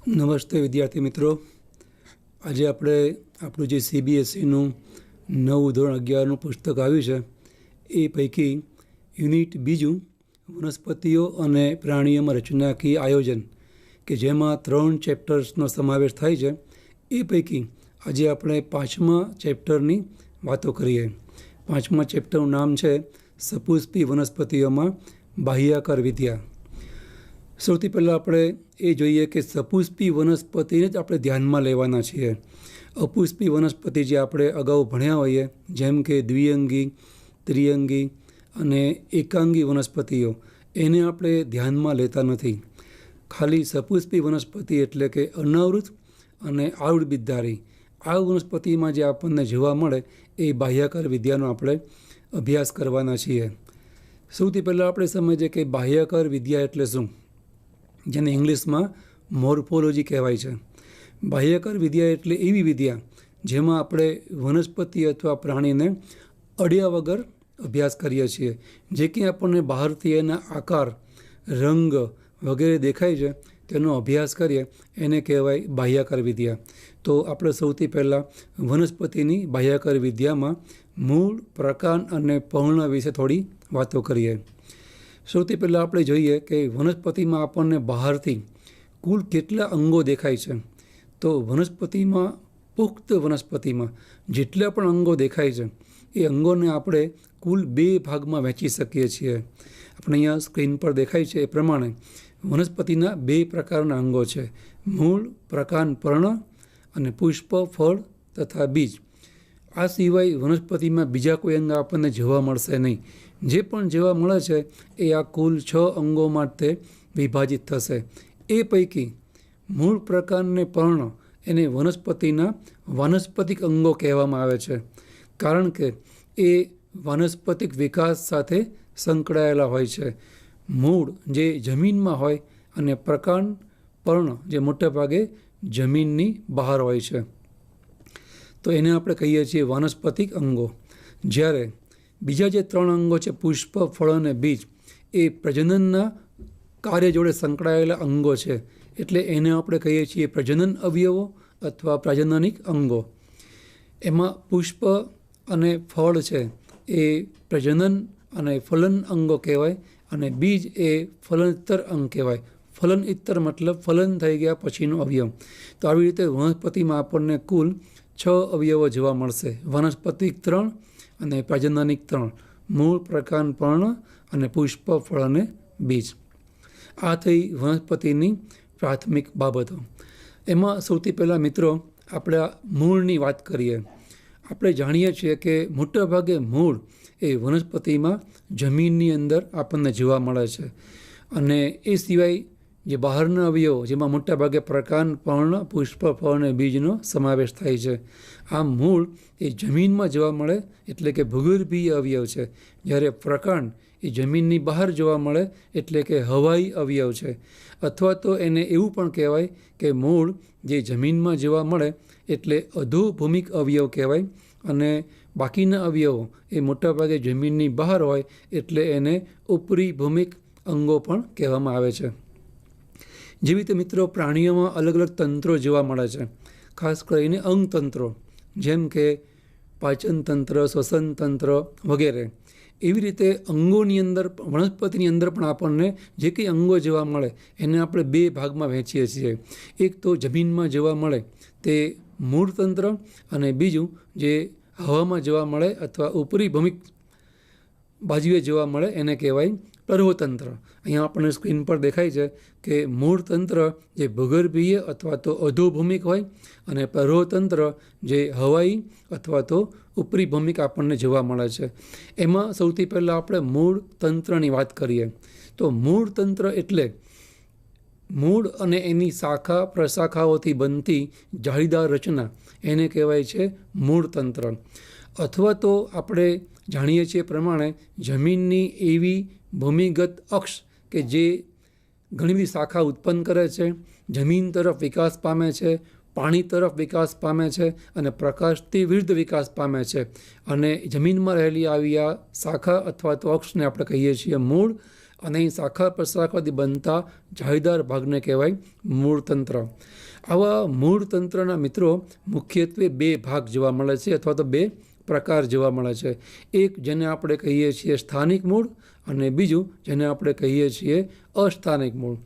નમસ્તે વિદ્યાર્થી મિત્રો, આજે આપણે આપણું જે સીબીએસઈનું 9 ધોરણ 11નું પુસ્તક આવ્યું છે એ પૈકી યુનિટ બીજું વનસ્પતિઓ અને પ્રાણીઓમાં રચનાકીય આયોજન કે જેમાં 3 ચેપ્ટર્સનો સમાવેશ થાય છે એ પૈકી આજે આપણે 5મા ચેપ્ટરની વાતો કરીએ. 5મા ચેપ્ટરનું નામ છે સપુષ્પી વનસ્પતિઓમાં બાહ્યાકાર વિદ્યા. સૌથી પહેલાં આપણે એ જોઈએ કે સપુષ્પી વનસ્પતિને જ આપણે ધ્યાનમાં લેવાના છીએ. અપુષ્પી વનસ્પતિ જે આપણે અગાઉ ભણ્યા હોઈએ જેમ કે દ્વિઅંગી, ત્રિઅંગી અને એકાંગી વનસ્પતિઓ એને આપણે ધ્યાનમાં લેતા નથી. ખાલી સપુષ્પી વનસ્પતિ એટલે કે અનાવૃત અને આવૃતબીજધારી આ વનસ્પતિમાં જે આપણને જોવા મળે એ બાહ્યાકાર વિદ્યાનો આપણે અભ્યાસ કરવાના છીએ. સૌથી પહેલાં આપણે સમજીએ કે બાહ્યાકાર વિદ્યા એટલે શું, જેને ઇંગ્લિશમાં મોર્ફોલોજી કહેવાય છે. બાહ્યાકાર વિદ્યા એટલે એવી વિદ્યા જેમાં આપણે વનસ્પતિ અથવા પ્રાણીને અડ્યા વગર અભ્યાસ કરીએ છીએ. જે કંઈ આપણને બહારથી એના આકાર, રંગ વગેરે દેખાય છે તેનો અભ્યાસ કરીએ એને કહેવાય બાહ્યાકાર વિદ્યા. તો આપણે સૌથી પહેલાં વનસ્પતિની બાહ્યાકાર વિદ્યામાં મૂળ, પ્રકાર અને પર્ણ વિશે થોડી વાતો કરીએ. સૌથી પહેલાં આપણે જોઈએ કે વનસ્પતિમાં આપણને બહારથી કુલ કેટલા અંગો દેખાય છે. તો વનસ્પતિમાં, પુખ્ત વનસ્પતિમાં જેટલા પણ અંગો દેખાય છે એ અંગોને આપણે કુલ 2 ભાગમાં વહેંચી શકીએ છીએ. આપણે અહીંયા સ્ક્રીન પર દેખાય છે એ પ્રમાણે વનસ્પતિના 2 પ્રકારના અંગો છે: મૂળ, પ્રકાર, પર્ણ અને પુષ્પ, ફળ તથા બીજ. આ સિવાય વનસ્પતિમાં બીજા કોઈ અંગ આપણને જોવા મળશે નહીં. જે પણ જોવા મળે છે એ આ કુલ 6 અંગો માટે વિભાજિત થશે. એ પૈકી મૂળ, પ્રકાર અને પર્ણ એને વનસ્પતિના વાનસ્પતિક અંગો કહેવામાં આવે છે, કારણ કે એ વાનસ્પતિક વિકાસ સાથે સંકળાયેલા હોય છે. મૂળ જે જમીનમાં હોય અને પ્રકાર, પર્ણ જે મોટા ભાગે જમીનની બહાર હોય છે. તો એને આપણે કહીએ છીએ વાનસ્પતિક અંગો. જ્યારે બીજા જે 3 અંગો છે પુષ્પ, ફળ અને બીજ એ પ્રજનનના કાર્ય જોડે સંકળાયેલા અંગો છે, એટલે એને આપણે કહીએ છીએ પ્રજનન અવયવો અથવા પ્રજનનિક અંગો. એમાં પુષ્પ અને ફળ છે એ પ્રજનન અને ફલન અંગો કહેવાય અને બીજ એ ફલનોત્તર અંગ કહેવાય. ફલનોત્તર મતલબ ફલન થઈ ગયા પછીનો અવયવ. તો આવી રીતે વનસ્પતિમાં આપણને કુલ 6 અવયવો જોવા મળશે: વાનસ્પતિક 3 અને પ્રજનનિક 3, મૂળ, પ્રકાર, પર્ણ અને પુષ્પ, ફળ અને બીજ. આ થઈ વનસ્પતિની પ્રાથમિક બાબતો. એમાં સૌથી પહેલાં મિત્રો આપણે મૂળની વાત કરીએ. આપણે જાણીએ છીએ કે મોટાભાગે મૂળ એ વનસ્પતિમાં જમીનની અંદર આપણને જોવા મળે છે અને એ સિવાય જે બહારના અવયવો જેમાં મોટાભાગે પ્રકાર, પર્ણ, પુષ્પ, ફળ અને બીજનો સમાવેશ થાય છે. આ મૂળ એ જમીનમાં જોવા મળે એટલે કે ભૂગર્ભીય અવયવ છે, જ્યારે પ્રકાર એ જમીનની બહાર જોવા મળે એટલે કે હવાઈ અવયવ છે. અથવા તો એને એવું પણ કહેવાય કે મૂળ જે જમીનમાં જોવા મળે એટલે અધોભૂમિક અવયવ કહેવાય અને બાકીના અવયવો એ મોટાભાગે જમીનની બહાર હોય એટલે એને ઉપરી ભૂમિક અંગો પણ કહેવામાં આવે છે. જેવી રીતે મિત્રો પ્રાણીઓમાં અલગ અલગ તંત્રો જોવા મળે છે, ખાસ કરીને અંગતંત્રો જેમ કે પાચન તંત્ર, શ્વસન તંત્ર વગેરે. એવી રીતે અંગોની અંદર, વનસ્પતિની અંદર પણ આપણને જે કંઈ અંગો જોવા મળે એને આપણે 2 ભાગમાં વહેંચીએ છીએ. એક તો જમીનમાં જોવા મળે તે મૂળ તંત્ર અને બીજું જે હવામાં જોવા મળે અથવા ઉપરી ભૂમિક બાજુએ જોવા મળે એને કહેવાય પ્રરોહતંત્ર. અહીંયા આપણને સ્ક્રીન પર દેખાય છે કે મૂળ તંત્ર જે ભૂગર્ભીય અથવા તો અધોભૂમિક હોય અને પ્રરોહતંત્ર જે હવાઈ અથવા તો ઉપરી ભૂમિક આપણને જોવા મળે છે. એમાં સૌથી પહેલાં આપણે મૂળ તંત્રની વાત કરીએ. તો મૂળ તંત્ર એટલે મૂળ અને એની શાખા પ્રશાખાઓથી બનતી જાળીદાર રચના એને કહેવાય છે મૂળ તંત્ર. અથવા તો આપણે જાણીએ છીએ પ્રમાણે જમીનની એવી ભૂમિગત અક્ષ કે જે ઘણી બધી શાખા ઉત્પન્ન કરે છે, જમીન તરફ વિકાસ પામે છે, પાણી તરફ વિકાસ પામે છે અને પ્રકાશથી વિરુદ્ધ વિકાસ પામે છે. અને જમીનમાં રહેલી આવી આ શાખા અથવા તો અક્ષને આપણે કહીએ છીએ મૂળ અને અહીં શાખા પ્રશાખાથી બનતા જાળીદાર ભાગને કહેવાય મૂળતંત્ર. આવા મૂળતંત્રના મિત્રો મુખ્યત્વે બે ભાગ જોવા મળે છે અથવા તો બે પ્રકાર જોવા મળે છે. એક જેને આપણે કહીએ છીએ સ્થાનિક મૂળ અને બીજું જેને આપણે કહીએ છીએ અસ્થાનિક મૂળ.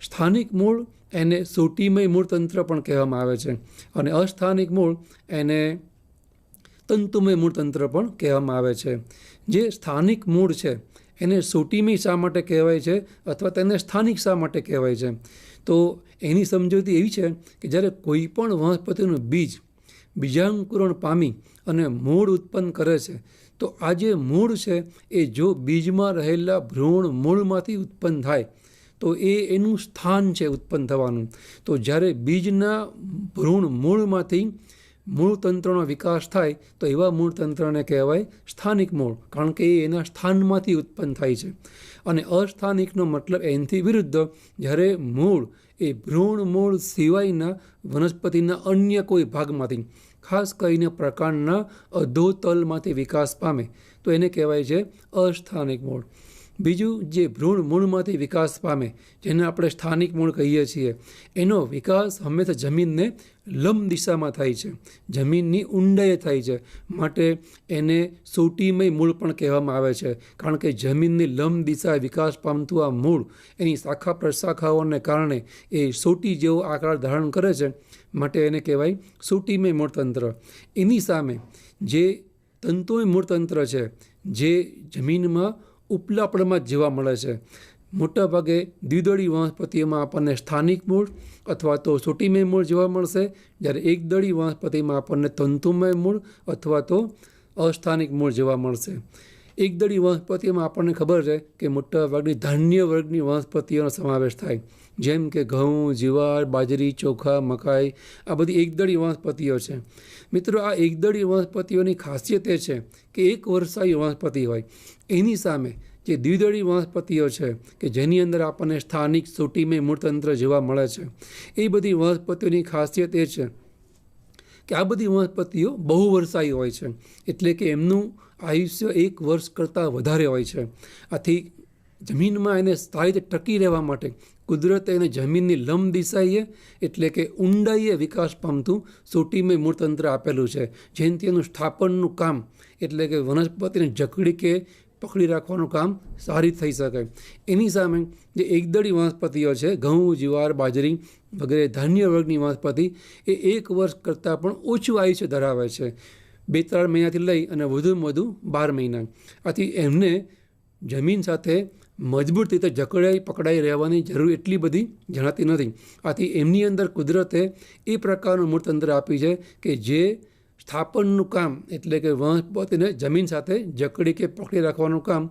સ્થાનિક મૂળ એને સોટીમય મૂળતંત્ર પણ કહેવામાં આવે છે અને અસ્થાનિક મૂળ એને તંતુમય મૂળતંત્ર પણ કહેવામાં આવે છે. જે સ્થાનિક મૂળ છે એને સોટીમય શા માટે કહેવાય છે અથવા તેને સ્થાનિક શા માટે કહેવાય છે? તો એની સમજૂતી એવી છે કે જ્યારે કોઈ પણ વનસ્પતિનું બીજ બીજાંકુરણ પામી અને મૂળ ઉત્પન્ન કરે છે તો આ જે મૂળ છે એ જો બીજમાં રહેલા ભ્રૂણ મૂળમાંથી ઉત્પન્ન થાય તો એનું સ્થાન છે ઉત્પન્ન થવાનું. તો જ્યારે બીજના ભ્રૂણ મૂળમાંથી મૂળતંત્રનો વિકાસ થાય તો એવા મૂળતંત્રને કહેવાય સ્થાનિક મૂળ, કારણ કે એ એના સ્થાનમાંથી ઉત્પન્ન થાય છે. અને અસ્થાનિકનો મતલબ એનાથી વિરુદ્ધ, જ્યારે મૂળ એ ભ્રૂણ મૂળ સિવાયના વનસ્પતિના અન્ય કોઈ ભાગમાંથી, ખાસ કરીને પ્રકાંડના અધોતલમાંથી વિકાસ પામે તો એને કહેવાય છે અસ્થાનિક મૂળ. બીજું, જે ભ્રૂણ મૂળમાંથી વિકાસ પામે જેને આપણે સ્થાનિક મૂળ કહીએ છીએ, એનો વિકાસ હંમેશા જમીનને લંબ દિશામાં થાય છે, જમીનની ઊંડાઈએ થાય છે, માટે એને સોટીમય મૂળ પણ કહેવામાં આવે છે. કારણ કે જમીનની લંબ દિશાએ વિકાસ પામતું આ મૂળ એની શાખા પ્રશાખાઓને કારણે એ સોટી જેવો આકાર ધારણ કરે છે, માટે એને કહેવાય સોટીમય મૂળતંત્ર. એની સામે જે તંતુમય મૂળતંત્ર છે જે જમીનમાં ઉપલા પડમાં જ જોવા મળે છે. મોટાભાગે દ્વિદળી વનસ્પતિઓમાં આપણને સ્થાનિક મૂળ અથવા તો સોટીમય મૂળ જોવા મળશે, જ્યારે એકદળી વનસ્પતિમાં આપણને તંતુમય મૂળ અથવા તો અસ્થાનિક મૂળ જોવા મળશે. એકદળી વનસ્પતિઓમાં આપણને ખબર છે કે મોટાભાગની ધાન્ય વર્ગની વનસ્પતિઓનો સમાવેશ થાય, જેમ કે ઘઉં, જુવાર, બાજરી, ચોખા, મકાઈ, આ બધી એકદળી વનસ્પતિઓ છે. મિત્રો, આ એકદળી વનસ્પતિઓની ખાસિયત એ છે કે એક વર્ષાયુ વનસ્પતિ હોય. એની સામે જે દ્વિદળી વનસ્પતિઓ છે કે જેની અંદર આપણને સ્થાનિક સોટીમય મૂળતંત્ર જોવા મળે છે, એ બધી વનસ્પતિઓની ખાસિયત એ છે કે આ બધી વનસ્પતિઓ બહુવર્ષાયુ હોય છે, એટલે કે એમનું આયુષ્ય 1 વર્ષ કરતાં વધારે હોય છે. આથી જમીનમાં એને સારી રીતે ટકી રહેવા માટે કુદરતે એને જમીનની લંબ દિશાએ એટલે કે ઊંડાઈએ વિકાસ પામતું સોટીમય મૂળતંત્ર આપેલું છે, જેનાથી એનું સ્થાપનનું કામ એટલે કે વનસ્પતિને જકડી કે પકડી રાખવાનું કામ સારી થઈ શકે. એની સામે જે એકદળી વનસ્પતિઓ છે, ઘઉં, જુવાર, બાજરી વગેરે ધાન્ય વર્ગની વનસ્પતિ, એ 1 વર્ષ કરતાં પણ ઓછું આયુષ્ય ધરાવે છે, 2-3 મહિનાથી લઈ અને વધુમાં વધુ 12 મહિના. આથી એમને જમીન સાથે મજબૂત રીતે જકડાઈ પકડાઈ રહેવાની જરૂર એટલી બધી જણાતી નથી. આથી એમની અંદર કુદરતે એ પ્રકારનું મૂળતંત્ર આપ્યું છે કે જે સ્થાપનનું કામ એટલે કે વનસ્પતિને જમીન સાથે જકડી કે પકડી રાખવાનું કામ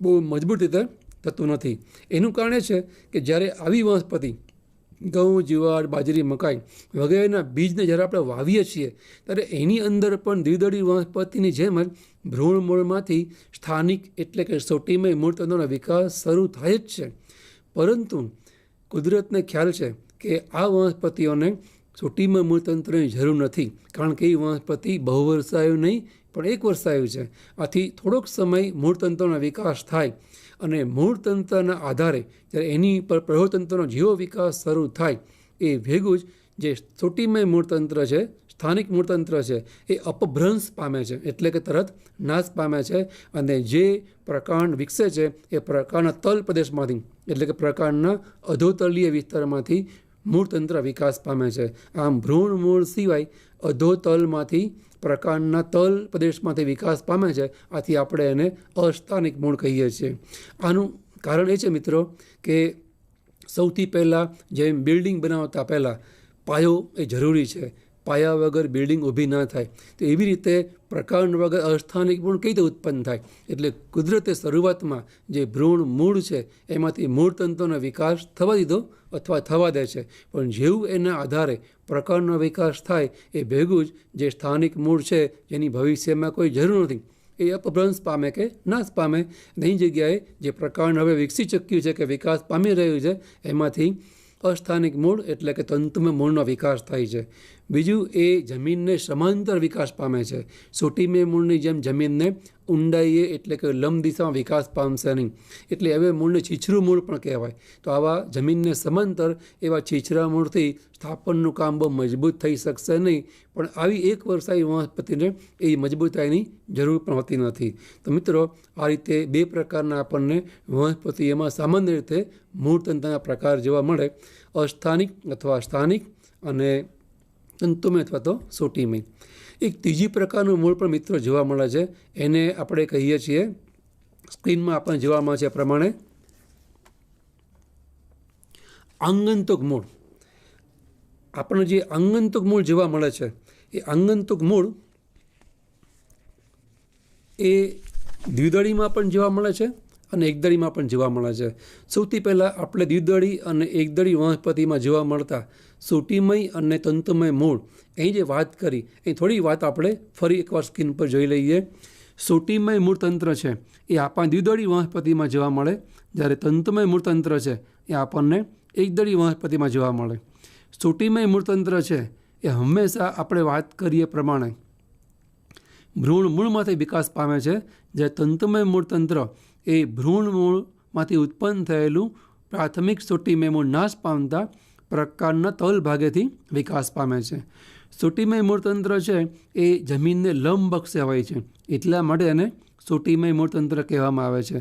બહુ મજબૂત રીતે થતું નથી. એનું કારણ એ છે કે જ્યારે આવી વનસ્પતિ ઘઉં, જુવાર, બાજરી, મકાઈ વગેરેના બીજને જ્યારે આપણે વાવીએ છીએ ત્યારે એની અંદર પણ દ્વિદળી વનસ્પતિની જેમ જ ભ્રૂણ મૂળમાંથી સ્થાનિક એટલે કે સોટીમય મૂળતંત્રનો વિકાસ શરૂ થાય જ છે. પરંતુ કુદરતને ખ્યાલ છે કે આ વનસ્પતિઓને સોટીમય મૂળતંત્રની જરૂર નથી, કારણ કે એ વનસ્પતિ બહુવર્ષાયુ નહીં પણ 1 વર્ષાયુ છે. આથી થોડોક સમય મૂળતંત્રનો વિકાસ થાય અને મૂળતંત્રના આધારે જ્યારે એની પર પ્રૌઢતંત્રનો જેવો વિકાસ શરૂ થાય એ ભેગું જ જે સોટીમય મૂળતંત્ર છે, સ્થાનિક મૂળતંત્ર છે, એ અપભ્રંશ પામે છે એટલે કે તરત નાશ પામે છે. અને જે પ્રકાંડ વિકસે છે એ પ્રકાંડના તલ પ્રદેશમાંથી એટલે કે પ્રકાંડના અધોતલીય વિસ્તારમાંથી મૂળતંત્ર વિકાસ પામે છે. આમ ભ્રૂણ મૂળ સિવાય અધોતલમાંથી પ્રકાંડના તલ પ્રદેશમાંથી વિકાસ પામે છે. આથી આપણે એને અસ્થાનિક મૂળ કહીએ છીએ. આનું કારણ એ છે મિત્રો કે સૌથી પહેલાં જેમ બિલ્ડિંગ બનાવતા પહેલાં પાયો એ જરૂરી છે, પાયા વગર બિલ્ડિંગ ઊભી ના થાય, તો એવી રીતે પ્રકાંડ વગર અસ્થાનિક મૂળ કઈ રીતે ઉત્પન્ન થાય? એટલે કુદરતે શરૂઆતમાં જે ભ્રૂણ મૂળ છે એમાંથી મૂળતંત્રનો વિકાસ થવા દીધો અથવા થવા દે છે, પણ જેવું એના આધારે પ્રકાંડનો વિકાસ થાય એ ભેગું જ જે સ્થાનિક મૂળ છે જેની ભવિષ્યમાં કોઈ જરૂર નથી એ અપભ્રંશ પામે કે નાશ પામે. એની જગ્યાએ જે પ્રકાંડ હવે વિકસી ચૂક્યું છે કે વિકાસ પામી રહ્યું છે એમાંથી અસ્થાનિક મૂળ એટલે કે તંતુમય મૂળનો વિકાસ થાય છે. બીજું એ જમીનને સમાંતર વિકાસ પામે છે. સોટીમય મૂળની જેમ જમીનને ઊંડાઈએ એટલે કે લંબ દિશામાં વિકાસ પામશે નહીં. એટલે હવે મૂળને છીછરું મૂળ પણ કહેવાય. તો આવા જમીનને સમાંતર એવા છીછરા મૂળથી સ્થાપનનું કામ બહુ મજબૂત થઈ શકશે નહીં. પણ આવી એક વર્ષાયી વનસ્પતિને એ મજબૂતાઈની જરૂર પણ હોતી નથી. તો મિત્રો, આ રીતે બે પ્રકારના આપણને વનસ્પતિ એમાં સામાન્ય રીતે મૂળતંત્રના પ્રકાર જોવા મળે: અસ્થાનિક અથવા સ્થાનિક અને તંતુમય અથવા તો સોટીમય. એક ત્રીજી પ્રકારનું મૂળ પણ મિત્રો જોવા મળે છે. એને આપણે કહીએ છીએ, સ્ક્રીનમાં આપણને જોવા મળે છે પ્રમાણે, આંગંતુક મૂળ. આપણને જે આંગંતુક મૂળ જોવા મળે છે એ આંગંતુક મૂળ એ દ્વિદળીમાં પણ જોવા મળે છે અને એકદળીમાં પણ જોવા મળે છે. સૌથી પહેલાં આપણે દ્વિદળી અને એકદળી વનસ્પતિમાં જોવા મળતા સોટીમય અને તંતુમય મૂળ, અહીં જે વાત કરી એ થોડી વાત આપણે ફરી એકવાર સ્ક્રીન પર જોઈ લઈએ. સોટીમય મૂળતંત્ર છે એ આપણને દ્વિદળી વનસ્પતિમાં જોવા મળે, જ્યારે તંતુમય મૂળતંત્ર છે એ આપણને એકદળી વનસ્પતિમાં જોવા મળે. સોટીમય મૂળતંત્ર છે એ હંમેશા આપણે વાત કરીએ પ્રમાણે ભ્રૂણ મૂળમાંથી વિકાસ પામે છે, જ્યારે તંતુમય મૂળતંત્ર એ ભ્રૂણ મૂળમાંથી ઉત્પન્ન થયેલું પ્રાથમિક સોટીમય મૂળ નાશ પામતા પ્રકારના તલ ભાગેથી વિકાસ પામે છે. સોટીમય મૂળતંત્ર છે એ જમીનને લંબબક્ષે હોય છે, એટલા માટે એને સોટીમય મૂળતંત્ર કહેવામાં આવે છે.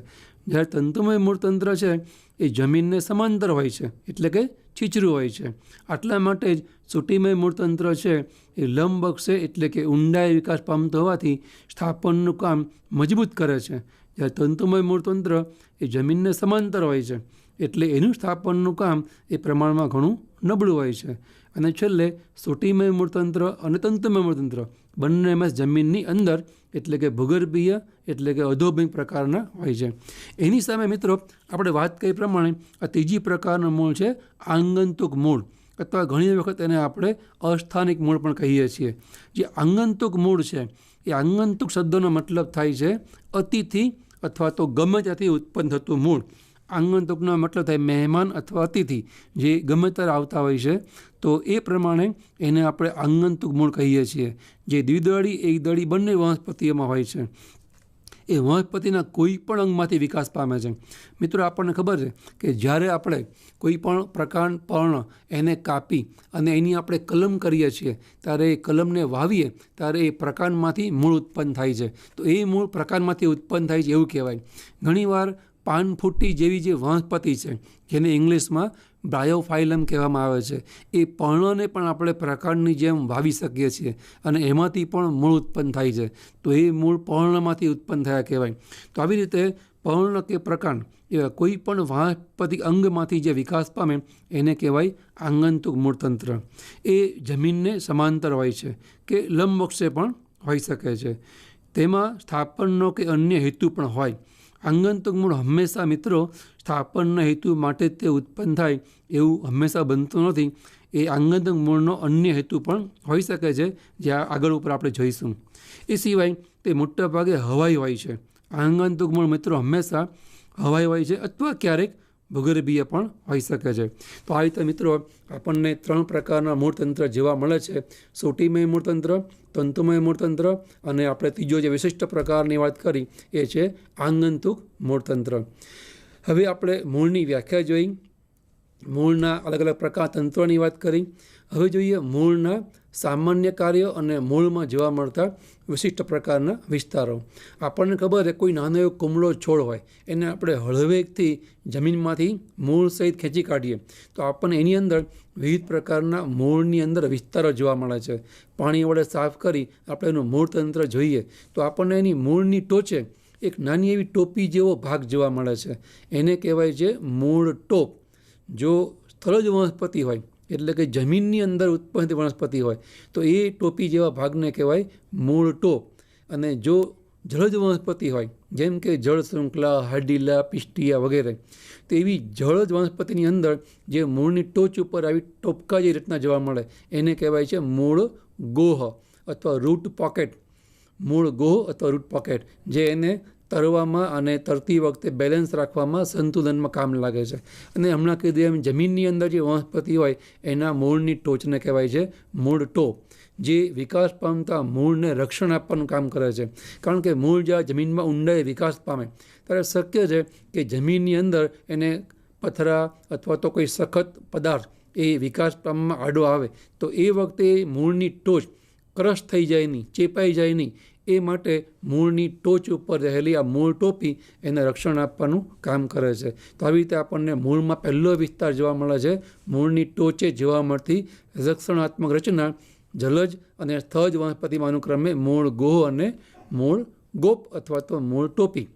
જ્યારે તંતુમય મૂળતંત્ર છે એ જમીનને સમાંતર હોય છે, એટલે કે છીછરું હોય છે. આટલા માટે જ સોટીમય મૂળતંત્ર છે એ લંબબક્ષે એટલે કે ઊંડાઈ વિકાસ પામતો હોવાથી સ્થાપનનું કામ મજબૂત કરે છે. જ્યારે તંતુમય મૂળતંત્ર એ જમીનને સમાંતર હોય છે, એટલે એનું સ્થાપનનું કામ એ પ્રમાણમાં ઘણું નબળું હોય છે. અને છેલ્લે સોટીમય મૂળતંત્ર અને તંતુમય મૂળતંત્ર બંનેમાં જમીનની અંદર એટલે કે ભૂગર્ભીય એટલે કે અધોભિક પ્રકારના હોય છે. એની સામે મિત્રો આપણે વાત કરી પ્રમાણે આ ત્રીજી પ્રકારનું મૂળ છે આંગંતુક મૂળ, અથવા ઘણી વખત એને આપણે અસ્થાનિક મૂળ પણ કહીએ છીએ. જે આંગંતુક મૂળ છે એ આંગંતુક શબ્દનો મતલબ થાય છે અતિથિ અથવા તો ગમે ત્યાંથી ઉત્પન્ન થતું મૂળ. આંગંતુકનો મતલબ થાય મહેમાન અથવા અતિથિ, જે ગમે ત્યારે આવતા હોય છે. તો એ પ્રમાણે એને આપણે આંગંતુક મૂળ કહીએ છીએ, જે દ્વિદળી એકદળી બંને વનસ્પતિઓમાં હોય છે. એ વનસ્પતિના કોઈ પણ અંગમાંથી વિકાસ પામે છે. મિત્રો, આપણને ખબર છે કે જ્યારે આપણે કોઈ પણ પ્રકાર પર્ણ એને કાપી અને એની આપણે કલમ કરીએ છીએ, ત્યારે એ કલમને વાવીએ ત્યારે એ પ્રકારમાંથી મૂળ ઉત્પન્ન થાય છે. તો એ મૂળ પ્રકારમાંથી ઉત્પન્ન થાય છે એવું કહેવાય. ઘણીવાર પાનફૂટી જેવી જે વનસ્પતિ છે, જેને ઇંગ્લિશમાં બ્રાયોફાઇલમ કહેવામાં આવે છે, એ પર્ણને પણ આપણે પ્રકાંડની જેમ વાવી શકીએ છીએ અને એમાંથી પણ મૂળ ઉત્પન્ન થાય છે. તો એ મૂળ પર્ણમાંથી ઉત્પન્ન થયા કહેવાય. તો આવી રીતે પર્ણ કે પ્રકાંડ એવા કોઈ પણ વાનસ્પતિક અંગમાંથી જે વિકાસ પામે એને કહેવાય આંગંતુક મૂળતંત્ર. એ જમીનને સમાંતર હોય છે કે લંબબક્ષે પણ હોઈ શકે છે. તેમાં સ્થાપનનો કે અન્ય હેતુ પણ હોય. આંગંતુક મૂળ હંમેશા મિત્રો સ્થાપનના હેતુ માટે જ તે ઉત્પન્ન થાય એવું હંમેશા બનતું નથી. એ આંગંતુક મૂળનો અન્ય હેતુ પણ હોઈ શકે છે, જે આગળ ઉપર આપણે જોઈશું. એ સિવાય તે મોટા ભાગે હવાઈ હોય છે. આંગંતુક મૂળ મિત્રો હંમેશા હવાઈ હોય છે અથવા ક્યારેક ભૂગર્ભીય પણ હોઈ શકે છે. તો આ રીતે મિત્રો આપણને ત્રણ પ્રકારના મૂળતંત્ર જોવા મળે છે: સોટીમય મૂળતંત્ર, તંતુમય મૂળતંત્ર અને આપણે ત્રીજો જે વિશિષ્ટ પ્રકારની વાત કરી એ છે આંગંતુક મૂળતંત્ર. હવે આપણે મૂળની વ્યાખ્યા જોઈ, મૂળના અલગ અલગ પ્રકાર તંત્રોની વાત કરી. હવે જોઈએ મૂળના સામાન્ય કાર્યો અને મૂળમાં જોવા મળતા વિશિષ્ટ પ્રકારના વિસ્તારો. આપણને ખબર છે કોઈ નાનો એવો કુમળો છોડ હોય, એને આપણે હળવેકથી જમીનમાંથી મૂળ સહિત ખેંચી કાઢીએ તો આપણને એની અંદર વિવિધ પ્રકારના મૂળની અંદર વિસ્તારો જોવા મળે છે. પાણી વડે સાફ કરી આપણે એનું મૂળતંત્ર જોઈએ તો આપણને એની મૂળની ટોચે એક નાની એવી ટોપી જેવો ભાગ જોવા મળે છે. એને કહેવાય છે મૂળ ટોપ. જો સ્થળજ વનસ્પતિ હોય એટલે કે જમીનની અંદર ઉત્પન્ન વનસ્પતિ હોય તો એ ટોપી જેવા ભાગને કહેવાય મૂળ ટોપ. અને જો જળજ વનસ્પતિ હોય, જેમ કે જળ શૃંખલા, હાડીલા, પિસ્ટિયા વગેરે, તો એવી જળજ વનસ્પતિની અંદર જે મૂળની ટોચ ઉપર આવી ટોપકા જે રીતના જોવા મળે એને કહેવાય છે મૂળ ગોહ અથવા રૂટ પોકેટ. મૂળ ગોહ અથવા રૂટ પોકેટ, જે એને તરવામાં અને તરતી વખતે બેલેન્સ રાખવામાં, સંતુલનમાં કામ લાગે છે. અને હમણાં કીધું એમ જમીનની અંદર જે વનસ્પતિ હોય એના મૂળની ટોચને કહેવાય છે મૂળ ટો, જે વિકાસ પામતા મૂળને રક્ષણ આપવાનું કામ કરે છે. કારણ કે મૂળ જ્યાં જમીનમાં ઊંડાઈ વિકાસ પામે ત્યારે શક્ય છે કે જમીનની અંદર એને પથરા અથવા તો કોઈ સખત પદાર્થ એ વિકાસ પામવામાં આડો આવે તો એ વખતે મૂળની ટોચ ક્રશ થઈ જાય નહીં, ચેપાઈ જાય નહીં, એ માટે મૂળની ટોચ ઉપર રહેલી આ મૂળ ટોપી એને રક્ષણ આપવાનું કામ કરે છે. તો આવી રીતે આપણને મૂળમાં પહેલો વિસ્તાર જોવા મળે છે મૂળની ટોચે જોવા મળતી રક્ષણાત્મક રચના જલજ અને સ્થજ વનસ્પતિમાં અનુક્રમે મૂળ ગોહ અને મૂળ ગોપ અથવા તો મૂળ ટોપી.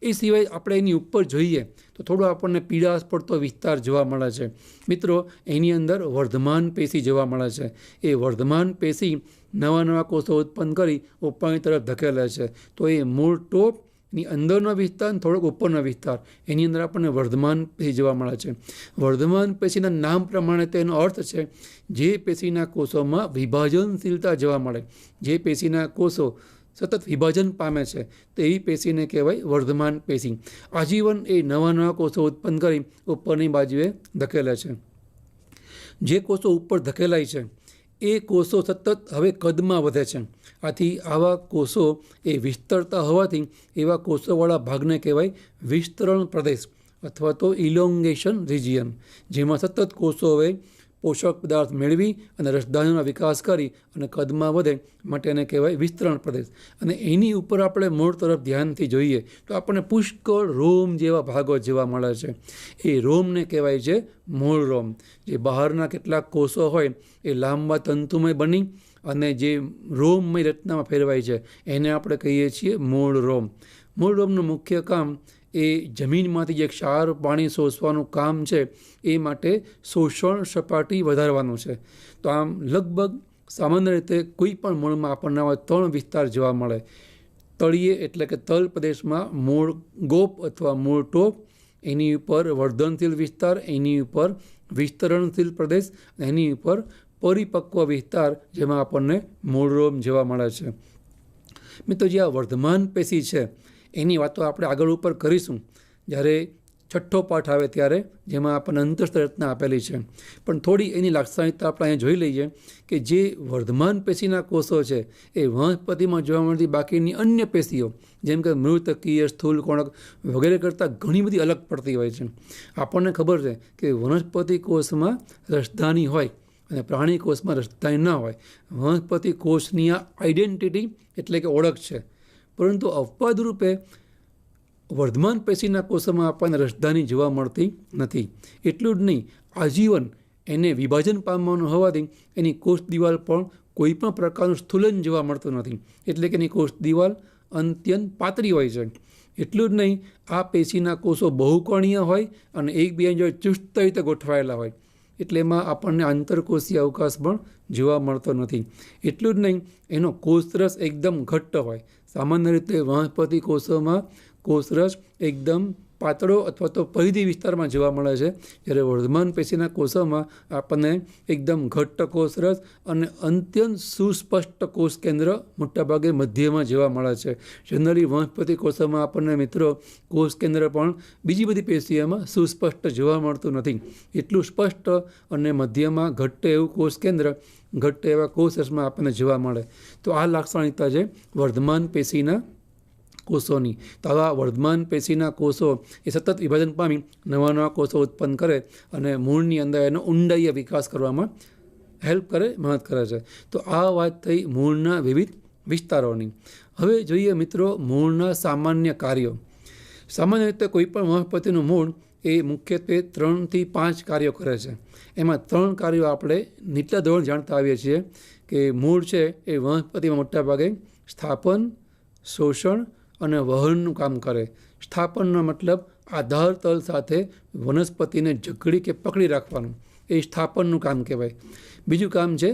એ સિવાય આપણે એની ઉપર જોઈએ તો થોડો આપણને પીળાશ પડતો વિસ્તાર જોવા મળે છે. મિત્રો, એની અંદર વર્ધમાન પેશી જોવા મળે છે. એ વર્ધમાન પેશી નવા નવા કોષો ઉત્પન્ન કરી ઉપરની તરફ ધકેલે છે. તો એ મૂળ ટોપની અંદરનો વિસ્તાર અને થોડોક ઉપરનો વિસ્તાર એની અંદર આપણને વર્ધમાન પેશી જોવા મળે છે. વર્ધમાન પેશીના નામ પ્રમાણે તેનો અર્થ છે જે પેશીના કોષોમાં વિભાજનશીલતા જોવા મળે, જે પેશીના કોષો સતત વિભાજન પામે છે તો એવી પેશીને કહેવાય વર્ધમાન પેશી. આજીવન એ નવા નવા કોષો ઉત્પન્ન કરી ઉપરની બાજુએ ધકેલે છે. જે કોષો ઉપર ધકેલાય છે એ કોષો સતત હવે કદમાં વધે છે. આથી આવા કોષો એ વિસ્તરતા હોવાથી એવા કોષોવાળા ભાગને કહેવાય વિસ્તરણ પ્રદેશ અથવા તો ઇલોંગેશન રિજિયન, જેમાં સતત કોષો હવે પોષક પદાર્થ મેળવી અને રસધાનીનો વિકાસ કરી અને કદમાં વધે માટે એને કહેવાય વિસ્તરણ પ્રદેશ. અને એની ઉપર આપણે મૂળ તરફ ધ્યાનથી જોઈએ તો આપણને પુષ્કળ રોમ જેવા ભાગો જોવા મળે છે. એ રોમને કહેવાય છે મૂળ રોમ. જે બહારના કેટલાક કોષો હોય એ લાંબા તંતુમય બની અને જે રોમમય રચનામાં ફેરવાય છે એને આપણે કહીએ છીએ મૂળ રોમ. મૂળ રોમનું મુખ્ય કામ એ જમીનમાંથી જે ક્ષાર પાણી શોષવાનું કામ છે એ માટે શોષણ સપાટી વધારવાનું છે. તો આમ લગભગ સામાન્ય રીતે કોઈ પણ મૂળમાં આપણને આવા 3 વિસ્તાર જોવા મળે. તળિયે એટલે કે તલ પ્રદેશમાં મૂળ ગોપ અથવા મૂળ ટોપ, એની ઉપર વર્ધનશીલ વિસ્તાર, એની ઉપર વિસ્તરણશીલ પ્રદેશ, એની ઉપર પરિપક્વ વિસ્તાર જેમાં આપણને મૂળ રોમ જોવા મળે છે. મિત્રો, જે આ વર્ધમાન પેશી છે એની વાતો આપણે આગળ ઉપર કરીશું જ્યારે 6ઠ્ઠો પાઠ આવે ત્યારે, જેમાં આપણને અંતસ્થ રચના આપેલી છે. પણ થોડી એની લાક્ષણિકતા આપણે અહીંયા જોઈ લઈએ કે જે વર્ધમાન પેશીના કોષો છે એ વનસ્પતિમાં જોવા મળતી બાકીની અન્ય પેશીઓ જેમ કે મૃતકીય, સ્થૂલ કોણક વગેરે કરતાં ઘણી બધી અલગ પડતી હોય છે. આપણને ખબર છે કે વનસ્પતિ કોષમાં રસધાની હોય અને પ્રાણી કોષમાં રસધાની ન હોય. વનસ્પતિ કોષની આ આઈડેન્ટિટી એટલે કે ઓળખ છે. પરંતુ અપવાદ રૂપે વર્ધમાન પેશીના કોષોમાં આપણને રસધાની જોવા મળતી નથી. એટલું જ નહીં, આજીવન એને વિભાજન પામવાનું હોવાથી એની કોષ દિવાલ પણ કોઈ પણ પ્રકારનું સ્થૂલન જોવા મળતું નથી. એટલે કે એની કોષ દિવાલ અત્યંત પાતળી હોય છે. એટલું જ નહીં, આ પેશીના કોષો બહુકોણીય હોય અને એકબીજાની જોડે ચુસ્ત રીતે ગોઠવાયેલા હોય. એટલે એમાં આપણને આંતરકોષીય અવકાશ પણ જોવા મળતો નથી. એટલું જ નહીં, એનો કોષરસ એકદમ ઘટ્ટ હોય. સામાન્ય રીતે વનસ્પતિ કોષોમાં કોષરસ એકદમ પાતળો અથવા તો પરિધિ વિસ્તારમાં જોવા મળે છે, જ્યારે વર્ધમાન પેશીના કોષોમાં આપણને એકદમ ઘટ્ટ કોષરસ અને અત્યંત સુસ્પષ્ટ કોષ કેન્દ્ર મોટાભાગે મધ્યમાં જોવા મળે છે. જનરલી વનસ્પતિ કોષોમાં આપણને મિત્રો કોષ કેન્દ્ર પણ બીજી બધી પેશીઓમાં સુસ્પષ્ટ જોવા મળતું નથી. એટલું સ્પષ્ટ અને મધ્યમાં ઘટ્ટ એવું કોષ કેન્દ્ર, ઘટ્ટ એવા કોષરસમાં આપણને જોવા મળે. તો આ લાક્ષણિકતા છે વર્ધમાન પેશીના કોષોની. તો આવા વર્ધમાન પેશીના કોષો એ સતત વિભાજન પામી નવા નવા કોષો ઉત્પન્ન કરે અને મૂળની અંદર એનો ઊંડાઈએ વિકાસ કરવામાં હેલ્પ કરે, મદદ કરે છે. તો આ વાત થઈ મૂળના વિવિધ વિસ્તારોની. હવે જોઈએ મિત્રો મૂળના સામાન્ય કાર્યો. સામાન્ય રીતે કોઈ પણ વનસ્પતિનું મૂળ એ મુખ્યત્વે 3 થી 5 કાર્યો કરે છે. એમાં 3 કાર્યો આપણે નીચલા ધોરણ જાણતા આવીએ છીએ કે મૂળ છે એ વનસ્પતિમાં મોટાભાગે સ્થાપન, શોષણ અને વહનનું કામ કરે. સ્થાપનનો મતલબ આધાર તલ સાથે વનસ્પતિને જકડી કે પકડી રાખવાનું, એ સ્થાપનનું કામ કહેવાય. બીજું કામ છે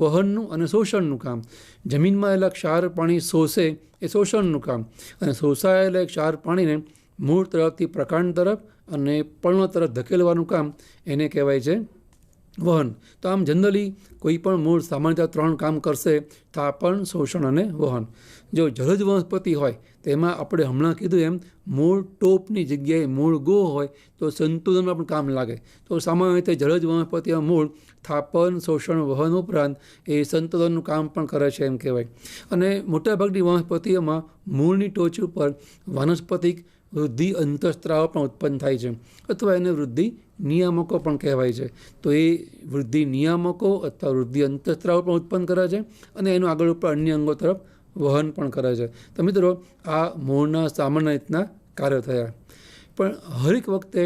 વહનનું અને શોષણનું કામ. જમીનમાં આવેલા ક્ષાર પાણી શોષે એ શોષણનું કામ, અને શોષાયેલા ક્ષાર પાણીને મૂળ તરફથી પ્રકાંડ તરફ અને પર્ણ તરફ ધકેલવાનું કામ એને કહેવાય છે વહન. તો આમ જનરલી કોઈ પણ મૂળ સામાન્યતઃ 3 કામ કરશે: સ્થાપન, શોષણ અને વહન. જો જલજ વનસ્પતિ હોય તેમાં આપણે હમણાં કીધું એમ મૂળ ટોપની જગ્યાએ મૂળ ગો હોય તો સંતુલનમાં પણ કામ લાગે. તો સામાન્ય રીતે જલજ વનસ્પતિમાં મૂળ સ્થાપન, શોષણ, વહન ઉપરાંત એ સંતુલનનું કામ પણ કરે છે એમ કહેવાય. અને મોટાભાગની વનસ્પતિઓમાં મૂળની ટોચ ઉપર વાનસ્પતિક વૃદ્ધિ અંતઃસ્ત્રાવ પણ ઉત્પન્ન થાય છે, અથવા એને વૃદ્ધિ નિયામકો પણ કહેવાય છે. તો એ વૃદ્ધિ નિયામકો અથવા વૃદ્ધિ અંતઃસ્ત્રાવ પણ ઉત્પન્ન કરે છે અને એનું આગળ ઉપર અન્ય અંગો તરફ વહન પણ કરે છે. તો મિત્રો, આ મૂળના સામાન્ય રીતના કાર્યો થયા. પણ હરેક વખતે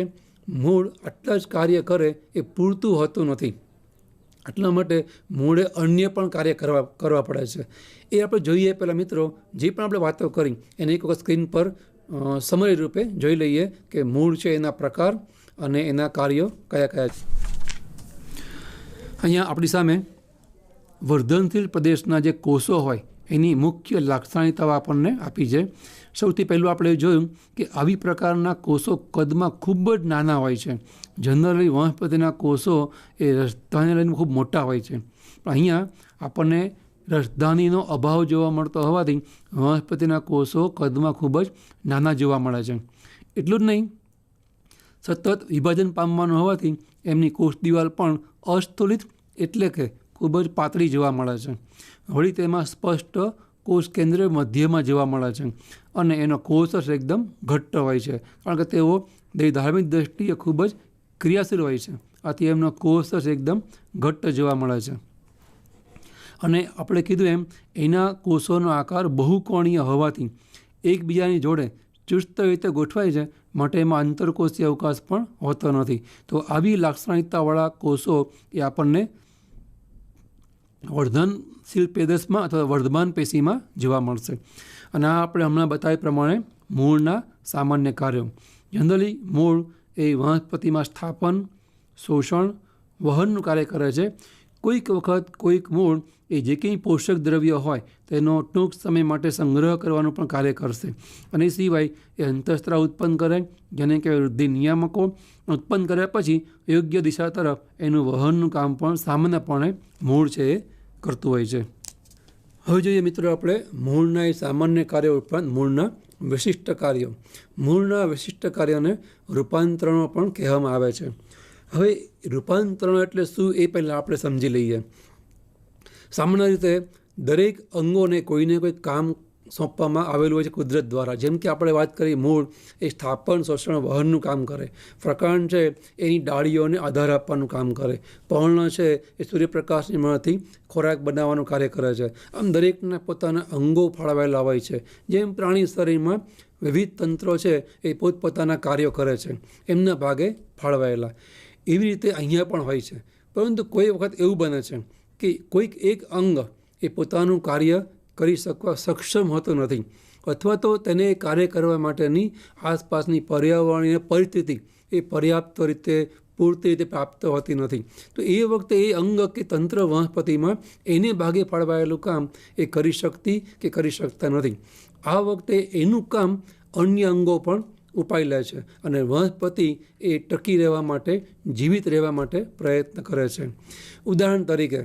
મૂળ આટલા જ કાર્ય કરે એ પૂરતું હોતું નથી. એટલા માટે મૂળે અન્ય પણ કાર્ય કરવા પડે છે. એ આપણે જોઈએ પહેલાં મિત્રો, જે પણ આપણે વાતો કરી એને એક વખત સ્ક્રીન પર સમરી રૂપે જોઈ લઈએ કે મૂળ છે એના પ્રકાર અને એના કાર્યો કયા કયા છે. અહીંયા આપણી સામે વર્ધનશીલ પ્રદેશના જે કોષો હોય એની મુખ્ય લાક્ષણિકતાઓ આપણને આપી છે. સૌથી પહેલું આપણે જોયું કે આવી પ્રકારના કોષો કદમાં ખૂબ જ નાના હોય છે. જનરલી વનસ્પતિના કોષો એ રસધાની લઈને ખૂબ મોટા હોય છે, પણ અહીંયા આપણને રસધાનીનો અભાવ જોવા મળતો હોવાથી વનસ્પતિના કોષો કદમાં ખૂબ જ નાના જોવા મળે છે. એટલું જ નહીં, સતત વિભાજન પામવાનું હોવાથી એમની કોષ દિવાલ પણ અસ્થૂલિત એટલે કે ખૂબ જ પાતળી જોવા મળે છે. વળી તેમાં સ્પષ્ટ કોષ કેન્દ્ર મધ્યમાં જોવા મળે છે અને એનો કોષ એકદમ ઘટ્ટ હોય છે, કારણ કે તેઓ ધાર્મિક દ્રષ્ટિએ ખૂબ જ ક્રિયાશીલ હોય છે. આથી એમનો કોષ એકદમ ઘટ્ટ જોવા મળે છે. અને આપણે કીધું એમ એના કોષોનો આકાર બહુકોણીય હોવાથી એકબીજાની જોડે ચુસ્ત રીતે ગોઠવાય છે, માટે એમાં આંતરકોષીય અવકાશ પણ હોતો નથી. તો આવી લાક્ષણિકતાવાળા કોષો એ આપણને વર્ધનશીલ પ્રદેશમાં અથવા વર્ધમાન પેશીમાં જોવા મળશે. અને આ આપણે હમણાં બતાવ્યા પ્રમાણે મૂળના સામાન્ય કાર્યો. જનરલી મૂળ એ વનસ્પતિમાં સ્થાપન, શોષણ, વહનનું કાર્ય કરે છે. કોઈક વખત કોઈક મૂળ એ જે કંઈ પોષક દ્રવ્ય હોય તેનો ટૂંક સમય માટે સંગ્રહ કરવાનું પણ કાર્ય કરશે. અને એ સિવાય એ અંતઃસ્ત્રાવ ઉત્પન્ન કરે, જેને કહેવાય વૃદ્ધિ નિયામકો. ઉત્પન્ન કર્યા પછી યોગ્ય દિશા તરફ એનું વહનનું કામ પણ સામાન્યપણે મૂળ છે એ કરતું હોય છે. હવે જોઈએ મિત્રો આપણે મૂળના એ સામાન્ય કાર્યો ઉપરાંત મૂળના વિશિષ્ટ કાર્યો. મૂળના વિશિષ્ટ કાર્યોને રૂપાંતરણો પણ કહેવામાં આવે છે. હવે રૂપાંતરણ એટલે શું એ પહેલાં આપણે સમજી લઈએ. સામાન્ય રીતે દરેક અંગોને કોઈને કોઈ કામ સોંપવામાં આવેલું હોય છે કુદરત દ્વારા. જેમ કે આપણે વાત કરી, મૂળ એ સ્થાપન, શોષણ, વહનનું કામ કરે. પ્રકાંડ છે એની ડાળીઓને આધાર આપવાનું કામ કરે. પર્ણ છે એ સૂર્યપ્રકાશની મદદથી ખોરાક બનાવવાનું કાર્ય કરે છે. આમ દરેકના પોતાના અંગો ફાળવાયેલા હોય છે. જેમ પ્રાણી શરીરમાં વિવિધ તંત્રો છે એ પોતપોતાના કાર્યો કરે છે, એમના ભાગે ફાળવાયેલા. એવી રીતે અહીંયા પણ હોય છે. પરંતુ કોઈ વખત એવું બને છે કે કોઈક એક અંગ એ પોતાનું કાર્ય કરી શકવા સક્ષમ હોતો નથી, અથવા તો તેને કાર્ય કરવા માટેની આસપાસની પર્યાવરણીય પરિસ્થિતિ એ પર્યાપ્ત રીતે પૂરતી રીતે પ્રાપ્ત હોતી નથી. તો એ વખતે એ અંગ કે તંત્ર વનસ્પતિમાં એને ભાગે ફાળવાયેલું કામ એ કરી શકતી કે કરી શકતા નથી. આ વખતે એનું કામ અન્ય અંગો પણ ઉપાડી લે છે અને વનસ્પતિ એ ટકી રહેવા માટે, જીવિત રહેવા માટે પ્રયત્ન કરે છે. ઉદાહરણ તરીકે,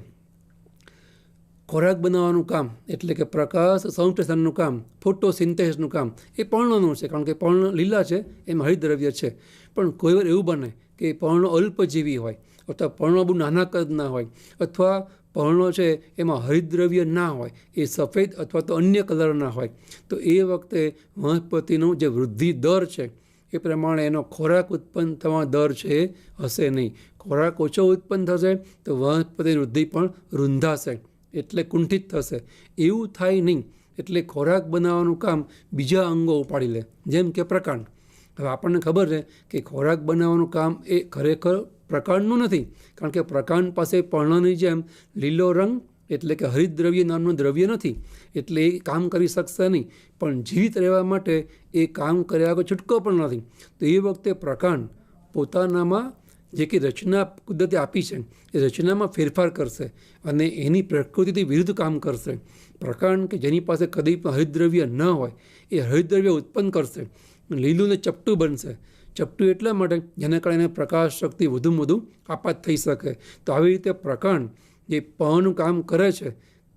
ખોરાક બનાવવાનું કામ એટલે કે પ્રકાશ સંશ્લેષણનું કામ, ફોટોસિન્થેસિસનું કામ એ પર્ણનું છે, કારણ કે પર્ણ લીલા છે, એમાં હરિતદ્રવ્ય છે. પણ કોઈ વાર એવું બને કે પર્ણો અલ્પજીવી હોય, અથવા પર્ણો બહુ નાના કદના હોય, અથવા પર્ણો છે એમાં હરિતદ્રવ્ય ના હોય, એ સફેદ અથવા તો અન્ય કલરના હોય. તો એ વખતે વનસ્પતિનો જે વૃદ્ધિ દર છે એ પ્રમાણે એનો ખોરાક ઉત્પન્ન થવાનો દર છે એ હશે નહીં. ખોરાક ઓછો ઉત્પન્ન થશે તો વનસ્પતિની વૃદ્ધિ પણ રૂંધાશે, એટલે કુંઠિત થશે. એવું થાય નહીં, એટલે ખોરાક બનાવવાનું કામ બીજા અંગો ઉપાડી લે, જેમ કે પ્રકાંડ. હવે આપણને ખબર છે કે ખોરાક બનાવવાનું કામ એ ખરેખર પ્રકાંડનું નથી, કારણ કે પ્રકાંડ પાસે પર્ણની જેમ લીલો રંગ એટલે કે હરિતદ્રવ્ય નામનું દ્રવ્ય નથી, એટલે એ કામ કરી શકશે નહીં. પણ જીવિત રહેવા માટે એ કામ કર્યા વગર છૂટકો પણ નથી. તો એ વખતે પ્રકાંડ પોતાનામાં જે કે રચના કુદરતે આપી છે એ રચનામાં ફેરફાર કરશે અને એની પ્રકૃતિથી વિરુદ્ધ કામ કરશે. પ્રકાંડ કે જેની પાસે કદી પણ હરિતદ્રવ્ય ન હોય એ હરિતદ્રવ્ય ઉત્પન્ન કરશે, લીલું ને ચપટું બનશે. ચપટું એટલા માટે જેના કારણે પ્રકાશ શક્તિ વધુમાં વધુ આપાત થઈ શકે. તો આવી રીતે પ્રકાંડ જે પવનનું કામ કરે છે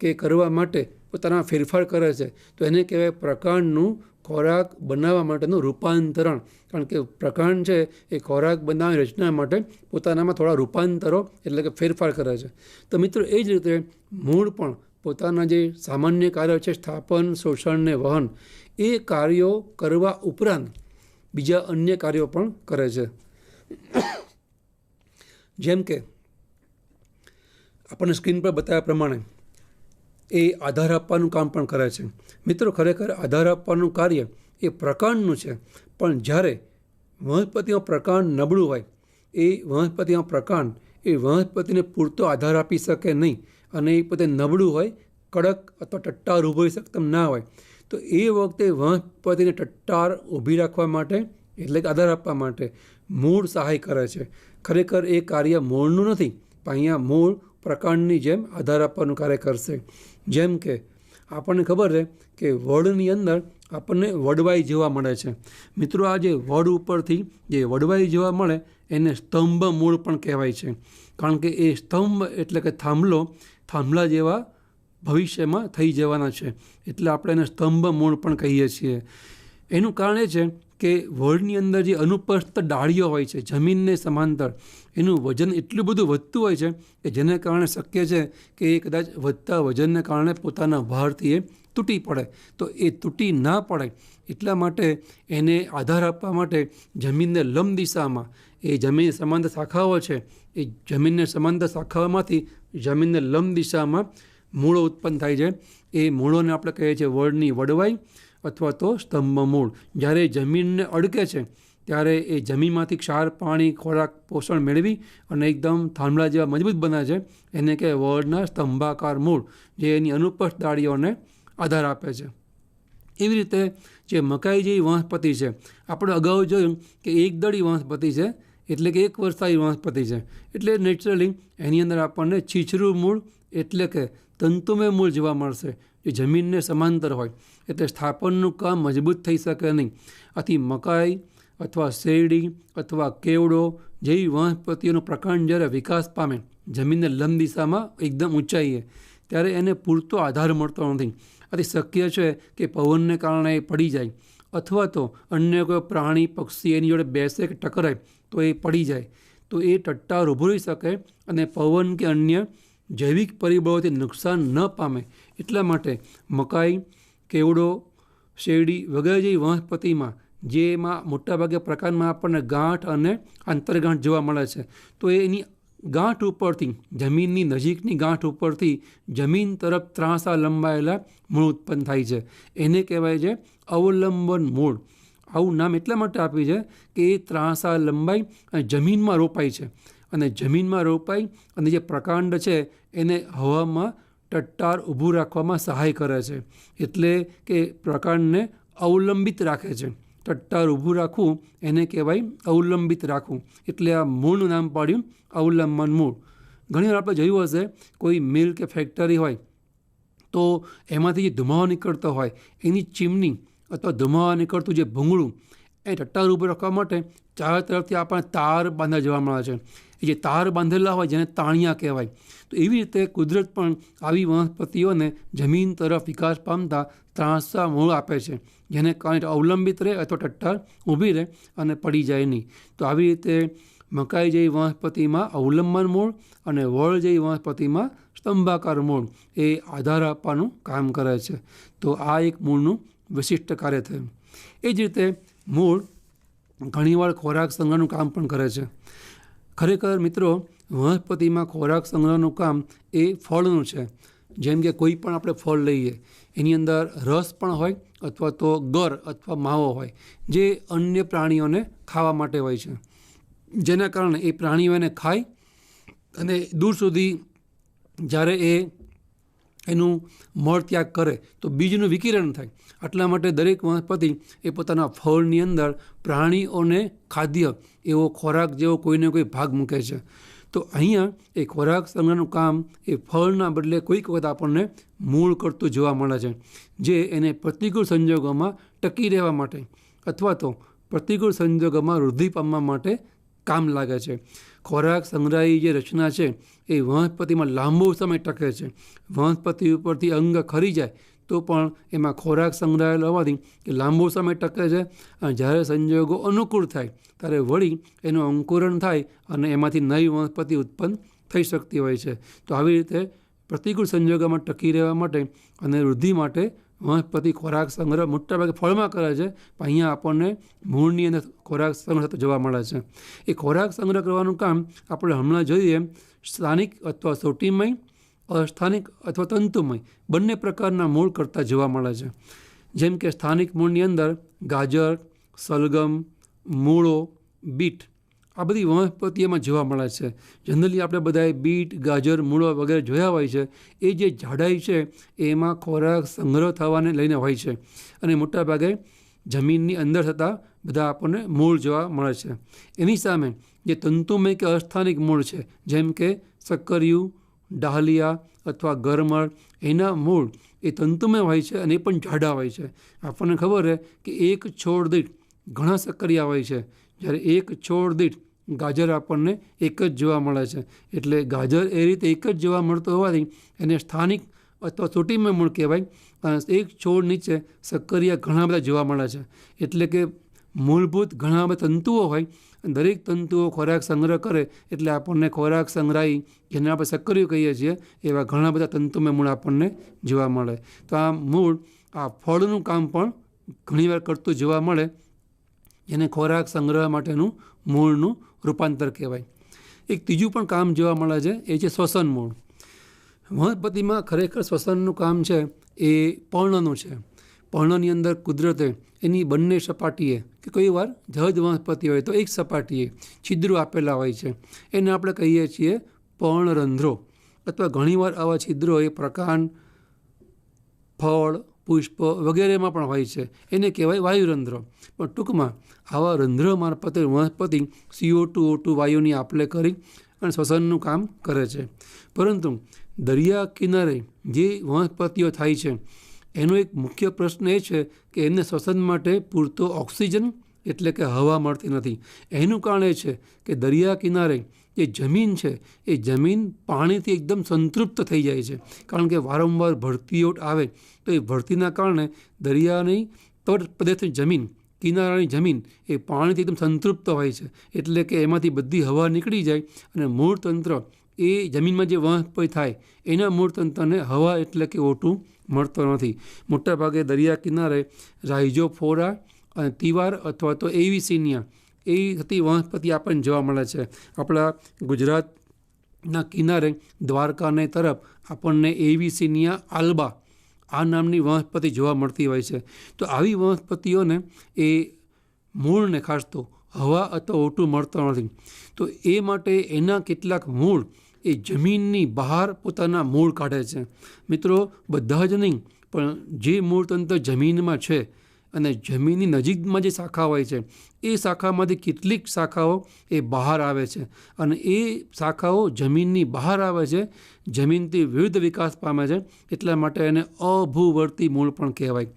કે કરવા માટે પોતાના ફેરફાર કરે છે, તો એને કહેવાય પ્રકાંડનું ખોરાક બનાવવા માટેનું રૂપાંતરણ. કારણ કે પ્રકાંડ છે એ ખોરાક બનાવવાની રચના માટે પોતાનામાં થોડા રૂપાંતરો એટલે કે ફેરફાર કરે છે. તો મિત્રો એ જ રીતે મૂળ પણ પોતાના જે સામાન્ય કાર્યો છે સ્થાપન, શોષણ ને વહન, એ કાર્યો કરવા ઉપરાંત બીજા અન્ય કાર્યો પણ કરે છે. જેમ કે આપણને સ્ક્રીન પર બતાવ્યા પ્રમાણે એ આધાર આપવાનું કામ પણ કરે છે. મિત્રો ખરેખર આધાર આપવાનું કાર્ય એ પ્રકાંડનું છે, પણ જ્યારે વનસ્પતિમાં પ્રકાંડ નબળું હોય, એ વનસ્પતિમાં પ્રકાંડ એ વનસ્પતિને પૂરતો આધાર આપી શકે નહીં અને એ પોતે નબળું હોય, કડક અથવા ટટ્ટાર ઊભો રહી શકતા ના હોય, તો એ વખતે વનસ્પતિને ટટ્ટાર ઊભી રાખવા માટે એટલે કે આધાર આપવા માટે મૂળ સહાય કરે છે. ખરેખર એ કાર્ય મૂળનું નથી, પણ અહીંયા મૂળ પ્રકાંડની જેમ આધાર આપવાનું કાર્ય કરશે. જેમ કે આપણને ખબર છે કે વડની અંદર આપણને વડવાઈ જોવા મળે છે. મિત્રો આ જે વડ ઉપરથી જે વડવાઈ જોવા મળે એને સ્તંભ મૂળ પણ કહેવાય છે. કારણ કે એ સ્તંભ એટલે કે થાંભલા જેવા ભવિષ્યમાં થઈ જવાના છે, એટલે આપણે એને સ્તંભ મૂળ પણ કહીએ છીએ. એનું કારણ એ છે કે વડની અંદર જે અનુપસ્થ ડાળીઓ હોય છે જમીનને સમાંતર, એનું વજન એટલું બધું વધતું હોય છે કે જેને કારણે શક્ય છે કે એ કદાચ વધતા વજનને કારણે પોતાના ભારથી એ તૂટી પડે. તો એ તૂટી ના પડે એટલા માટે એને આધાર આપવા માટે જમીનને લંબ દિશામાં, એ જમીન સમાંતર શાખાઓ છે, એ જમીનને સમાંતર શાખાઓમાંથી જમીનને લંબ દિશામાં મૂળો ઉત્પન્ન થાય છે. એ મૂળોને આપણે કહીએ છીએ વડની વડવાઈ અથવા તો સ્તંભ મૂળ. જ્યારે જમીનને અડકે છે ત્યારે એ જમીનમાંથી ક્ષાર, પાણી, ખોરાક, પોષણ મેળવી અને એકદમ થાંભલા જેવા મજબૂત બને છે. એને કહે વડના સ્તંભાકાર મૂળ, જે એની અનુપસ્થ ડાળીઓને આધાર આપે છે. એવી રીતે જે મકાઈ જેવી વનસ્પતિ છે, આપણે અગાઉ જોયું કે એક દળી વનસ્પતિ છે, એટલે કે એક વર્ષાયી વનસ્પતિ છે, એટલે નેચરલી એની અંદર આપણને છીછરું મૂળ એટલે કે તંતુમય મૂળ જોવા મળશે, જે જમીનને સમાંતર હોય, એટલે સ્થાપનનું કામ મજબૂત થઈ શકે નહીં. આથી મકાઈ અથવા શેરડી અથવા કેવડો જેવી વનસ્પતિઓનો પ્રકાંડ જ્યારે વિકાસ પામે જમીનને લંબ દિશામાં એકદમ ઊંચાઈએ, ત્યારે એને પૂરતો આધાર મળતો નથી. આથી શક્ય છે કે પવનને કારણે એ પડી જાય, અથવા તો અન્ય કોઈ પ્રાણી, પક્ષી એની જોડે બેસે કે ટકરાય તો એ પડી જાય, તો એ ટટ્ટાર ઊભું રહી શકે અને પવન કે અન્ય જૈવિક પરિબળોથી નુકસાન ન પામે. એટલા માટે મકાઈ, કેવડો, શેરડી વગેરે જેવી વનસ્પતિમાં, જેમાં મોટાભાગે પ્રકારમાં આપણને ગાંઠ અને આંતરગાંઠ જોવા મળે છે, તો એની ગાંઠ ઉપરથી, જમીનની નજીકની ગાંઠ ઉપરથી જમીન તરફ ત્રાંસા લંબાયેલા મૂળ ઉત્પન્ન થાય છે. એને કહેવાય છે અવલંબન મૂળ. આવું નામ એટલા માટે આપ્યું છે કે એ ત્રાંસા લંબાઈ અને જમીનમાં રોપાય છે, અને જમીનમાં રોપાઈ અને જે પ્રકાંડ છે એને હવામાં ટટ્ટાર ઊભું રાખવામાં સહાય કરે છે. એટલે કે પ્રકાંડને અવલંબિત રાખે છે. ટટ્ટાર ઊભું રાખવું એને કહેવાય અવલંબિત રાખવું, એટલે આ મૂળનું નામ પાડ્યું અવલંબન મૂળ. ઘણીવાર આપણે જોયું હશે કોઈ મિલ કે ફેક્ટરી હોય તો એમાંથી જે ધુમાડો નીકળતો હોય એની ચીમની અથવા ધુમાડો નીકળતું જે ભૂંગળું, એ ટટ્ટાર ઊભું રાખવા માટે ચારે તરફથી આપણને તાર બાંધા જોવા મળે છે. એ જે તાર બાંધેલા હોય જેને તાણિયા કહેવાય. તો એવી રીતે કુદરત પણ આવી વનસ્પતિઓને જમીન તરફ વિકાસ પામતા ત્રાંસા મૂળ આપે છે, જેને કારણે અવલંબિત રહે અથવા ટટ્ટાર ઊભી રહે અને પડી જાય નહીં. તો આવી રીતે મકાઈ જેવી વનસ્પતિમાં અવલંબન મૂળ અને વડ જેવી વનસ્પતિમાં સ્તંભાકાર મૂળ એ આધાર આપવાનું કામ કરે છે. તો આ એક મૂળનું વિશિષ્ટ કાર્ય થયું. એ જ રીતે મૂળ ઘણીવાર ખોરાક સંગ્રહનું કામ પણ કરે છે. ખરેખર મિત્રો વનસ્પતિમાં ખોરાક સંગ્રહનું કામ એ ફળનું છે. જેમ કે કોઈ પણ આપણે ફળ લઈએ, એની અંદર રસ પણ હોય અથવા તો ગર અથવા માવો હોય, જે અન્ય પ્રાણીઓને ખાવા માટે હોય છે, જેના કારણે એ પ્રાણીઓ એને ખાય અને દૂર સુધી જ્યારે એનું મળ ત્યાગ કરે તો બીજનું વિકિરણ થાય. આટલા માટે દરેક વનસ્પતિ એ પોતાના ફળની અંદર પ્રાણીઓને ખાદ્ય એવો ખોરાક જેવો કોઈને કોઈ ભાગ મૂકે છે. તો અહીંયા એ ખોરાક સંગ્રહનું કામ એ ફળના બદલે કોઈક વખત આપણને મૂળ કરતું જોવા મળે છે, જે એને પ્રતિકૂળ સંજોગોમાં ટકી રહેવા માટે અથવા તો પ્રતિકૂળ સંજોગોમાં વૃદ્ધિ પામવા માટે કામ લાગે છે. ખોરાક સંગ્રહી જે રચના છે એ વનસ્પતિમાં લાંબો સમય ટકે છે. વનસ્પતિ ઉપરથી અંગ ખરી જાય તો પણ એમાં ખોરાક સંગ્રહાયેલો હોવાથી એ લાંબો સમય ટકે છે. અને જ્યારે સંજોગો અનુકૂળ થાય ત્યારે વળી એનું અંકુરણ થાય અને એમાંથી નવી વનસ્પતિ ઉત્પન્ન થઈ શકતી હોય છે. તો આવી રીતે પ્રતિકૂળ સંજોગોમાં ટકી રહેવા માટે અને વૃદ્ધિ માટે વનસ્પતિ ખોરાક સંગ્રહ મોટાભાગે ફળમાં કરે છે, પણ અહીંયા આપણને મૂળની અંદર ખોરાક સંગ્રહ થતો જોવા મળે છે. એ ખોરાક સંગ્રહ કરવાનું કામ આપણે હમણાં જોઈએ સ્થાનિક અથવા સોટીમય, અસ્થાનિક અથવા તંતુમય બંને પ્રકારના મૂળ કરતા જોવા મળે છે. જેમ કે સ્થાનિક મૂળની અંદર ગાજર, સલગમ, મૂળો, બીટ આ બધી વનસ્પતિઓમાં જોવા મળે છે. જનરલી આપણે બધાએ બીટ, ગાજર, મૂળો વગેરે જોયા હોય છે. એ જે જાડાઈ છે એમાં ખોરાક સંગ્રહ થવાને લઈને હોય છે અને મોટાભાગે જમીનની અંદર થતાં બધા આપણને મૂળ જોવા મળે છે. એની સામે જે તંતુમય કે અસ્થાનિક મૂળ છે જેમ કે સક્કરિયું, ડાહલિયા અથવા ગરમળ, એના મૂળ એ તંતુમય હોય છે અને એ પણ જાડા હોય છે. આપણને ખબર છે કે એક છોડ દીઠ ઘણા સક્કરિયા હોય છે, જ્યારે એક છોડ દીઠ ગાજર આપણને એક જ જોવા મળે છે. એટલે ગાજર એ રીતે એક જ જોવા મળતો હોવાથી એને સ્થાનિક અથવા સોટીમય મૂળ કહેવાય. અને એક છોડ નીચે સક્કરિયા ઘણા બધા જોવા મળે છે. એટલે કે મૂળભૂત ઘણા બધા તંતુઓ હોય, દરેક તંતુઓ ખોરાક સંગ્રહ કરે એટલે આપણને ખોરાક સંગ્રહી જેને આપણે સક્કરિયું કહીએ છીએ એવા ઘણા બધા તંતુમય મૂળ આપણને જોવા મળે. તો આ મૂળ આ ફળનું કામ પણ ઘણીવાર કરતું જોવા મળે, જેને ખોરાક સંગ્રહ માટેનું મૂળનું રૂપાંતર કહેવાય. એક ત્રીજું પણ કામ જોવા મળે છે, એ છે શ્વસન મૂળ. વનસ્પતિમાં ખરેખર શ્વસનનું કામ છે એ પર્ણનું છે. પર્ણની અંદર કુદરતે એની બંને સપાટીએ કે કોઈ વાર જહજ વનસ્પતિ હોય તો એક સપાટીએ છિદ્રો આપેલા હોય છે. એને આપણે કહીએ છીએ પર્ણરંધ્રો, અથવા ઘણીવાર આવા છિદ્રો એ પ્રકાંડ, ફળ, પુષ્પ વગેરેમાં પણ હોય છે. એને કહેવાય વાયુરંધ્રો. પણ ટૂંકમાં આવા રંધ્ર મારફતે વનસ્પતિ CO2, O2 વાયુની આપલે કરી અને શ્વસનનું કામ કરે છે. પરંતુ દરિયા કિનારે જે વનસ્પતિઓ થાય છે એનો એક મુખ્ય પ્રશ્ન એ છે કે એમને શ્વસન માટે પૂરતો ઓક્સિજન એટલે કે હવા મળતી નથી. એનું કારણ એ છે કે દરિયા કિનારે જે જમીન છે એ જમીન પાણીથી એકદમ સંતૃપ્ત થઈ જાય છે. કારણ કે વારંવાર ભરતીઓ આવે તો એ ભરતીના કારણે દરિયાની તટ પ્રદેશની જમીન, કિનારાની જમીન એ પાણીથી એકદમ સંતૃપ્ત હોય છે. એટલે કે એમાંથી બધી હવા નીકળી જાય અને મૂળ તંત્ર એ જમીનમાં જે વનસ્પતિ થાય એના મૂળ તંત્રને હવા એટલે કે O2 મળતો નથી. મોટાભાગે દરિયા કિનારે રાઇઝોફોરા અને તિવાર અથવા તો એવિસિનિયા એ થતી વનસ્પતિ આપણને જોવા મળે છે. આપણા ગુજરાતના કિનારે દ્વારકાને તરફ આપણને એવિસિનિયા આલ્બા આ નામની વનસ્પતિ જોવા મળતી હોય છે. તો આવી વનસ્પતિઓને એ મૂળને ખાસ તો હવા અથવા O2 મળતો નથી. તો એ માટે એના કેટલાક મૂળ એ જમીનની બહાર પોતાના મૂળ કાઢે છે. મિત્રો, બધા જ નહીં, પણ જે મૂળ તંત્ર જમીનમાં છે અને જમીનની નજીકમાં જે શાખા હોય છે એ શાખામાંથી કેટલીક શાખાઓ એ બહાર આવે છે અને એ શાખાઓ જમીનની બહાર આવે છે, જમીનથી વિરુદ્ધ વિકાસ પામે છે. એટલા માટે એને અભૂવર્તી મૂળ પણ કહેવાય.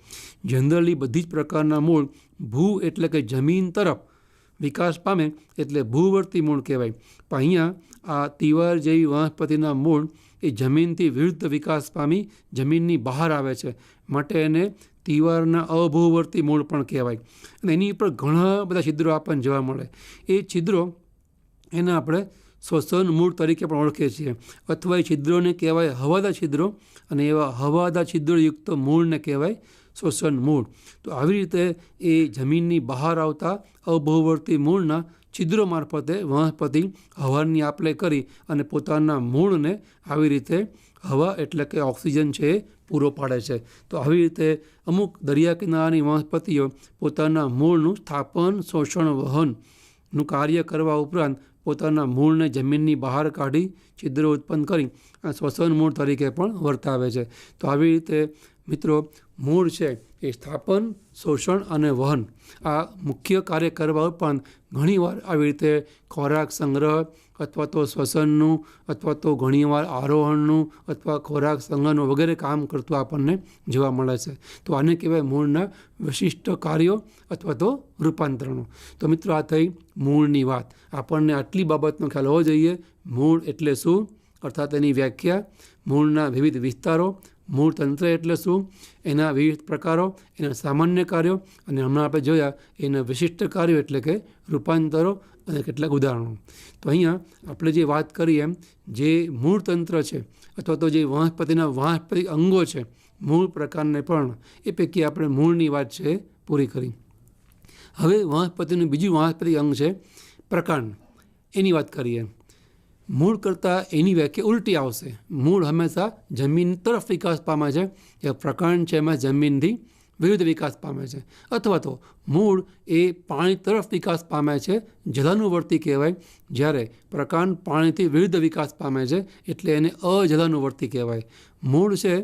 જનરલી બધી જ પ્રકારના મૂળ ભૂ એટલે કે જમીન તરફ વિકાસ પામે એટલે ભૂવર્તી મૂળ કહેવાય. પણ અહીંયા આ તિવાર જેવી વનસ્પતિના મૂળ એ જમીનથી વિરુદ્ધ વિકાસ પામી જમીનની બહાર આવે છે, માટે એને તિવારના અભૂવર્તી મૂળ પણ કહેવાય. અને એની ઉપર ઘણા બધા છિદ્રો આપણને જોવા મળે. એ છિદ્રો એને આપણે શ્વસન મૂળ તરીકે પણ ઓળખીએ છીએ, અથવા એ છિદ્રોને કહેવાય હવાદાર છિદ્રો, અને એવા હવાદાર છિદ્રોયુક્ત મૂળને કહેવાય શ્વસન મૂળ. તો આવી રીતે એ જમીનની બહાર આવતા અભૂવર્તી મૂળના છિદ્રો મારફતે વનસ્પતિ હવાની આપલે કરી અને પોતાના મૂળને આવી રીતે હવા એટલે કે ઓક્સિજન છે એ પૂરો પાડે છે. તો આવી રીતે અમુક દરિયા કિનારાની વનસ્પતિઓ પોતાના મૂળનું સ્થાપન, શોષણ, વહનનું કાર્ય કરવા ઉપરાંત પોતાના મૂળને જમીનની બહાર કાઢી છિદ્રો ઉત્પન્ન કરી શ્વસન મૂળ તરીકે પણ વર્તાવે છે. તો આવી રીતે મિત્રો મૂળ છે એ સ્થાપન, શોષણ અને વહન આ મુખ્ય કાર્ય કરવા ઉપરાંત ઘણીવાર આવી રીતે ખોરાક સંગ્રહ અથવા તો શ્વસનનું અથવા તો ઘણીવાર આરોહણનું અથવા ખોરાક સંગ્રહનું વગેરે કામ કરતું આપણને જોવા મળે છે. તો આને કહેવાય મૂળના વિશિષ્ટ કાર્યો અથવા તો રૂપાંતરણો. તો મિત્રો આ થઈ મૂળની વાત. આપણને આટલી બાબતનો ખ્યાલ હોવો જોઈએ. મૂળ એટલે શું, અર્થાત એની વ્યાખ્યા, મૂળના વિવિધ વિસ્તારો, મૂળ તંત્ર એટલે શું, એના વિવિધ પ્રકારો, એના સામાન્ય કાર્યો અને હમણાં આપણે જોયા એના વિશિષ્ટ કાર્યો એટલે કે રૂપાંતરો અને કેટલાક ઉદાહરણો. તો અહીંયા આપણે જે વાત કરી એમ જે મૂળ તંત્ર છે અથવા તો જે વનસ્પતિના વાનસ્પતિક અંગો છે, મૂળ પ્રકારને પણ, એ પૈકી આપણે મૂળની વાત છે પૂરી કરી. હવે વનસ્પતિનું બીજું વાનસ્પતિક અંગ છે પ્રકાંડ. એની વાત કરીએ. મૂળ કરતાં એની વ્યાખ્યા ઉલટી આવશે. મૂળ હંમેશા જમીન તરફ વિકાસ પામે છે, જે પ્રકાંડ છે એમાં જમીનથી વિરુદ્ધ વિકાસ પામે છે. અથવા તો મૂળ એ પાણી તરફ વિકાસ પામે છે, જલાનુવર્તી કહેવાય. જ્યારે પ્રકાંડ પાણીથી વિરુદ્ધ વિકાસ પામે છે એટલે એને અજલાનુવર્તી કહેવાય. મૂળ છે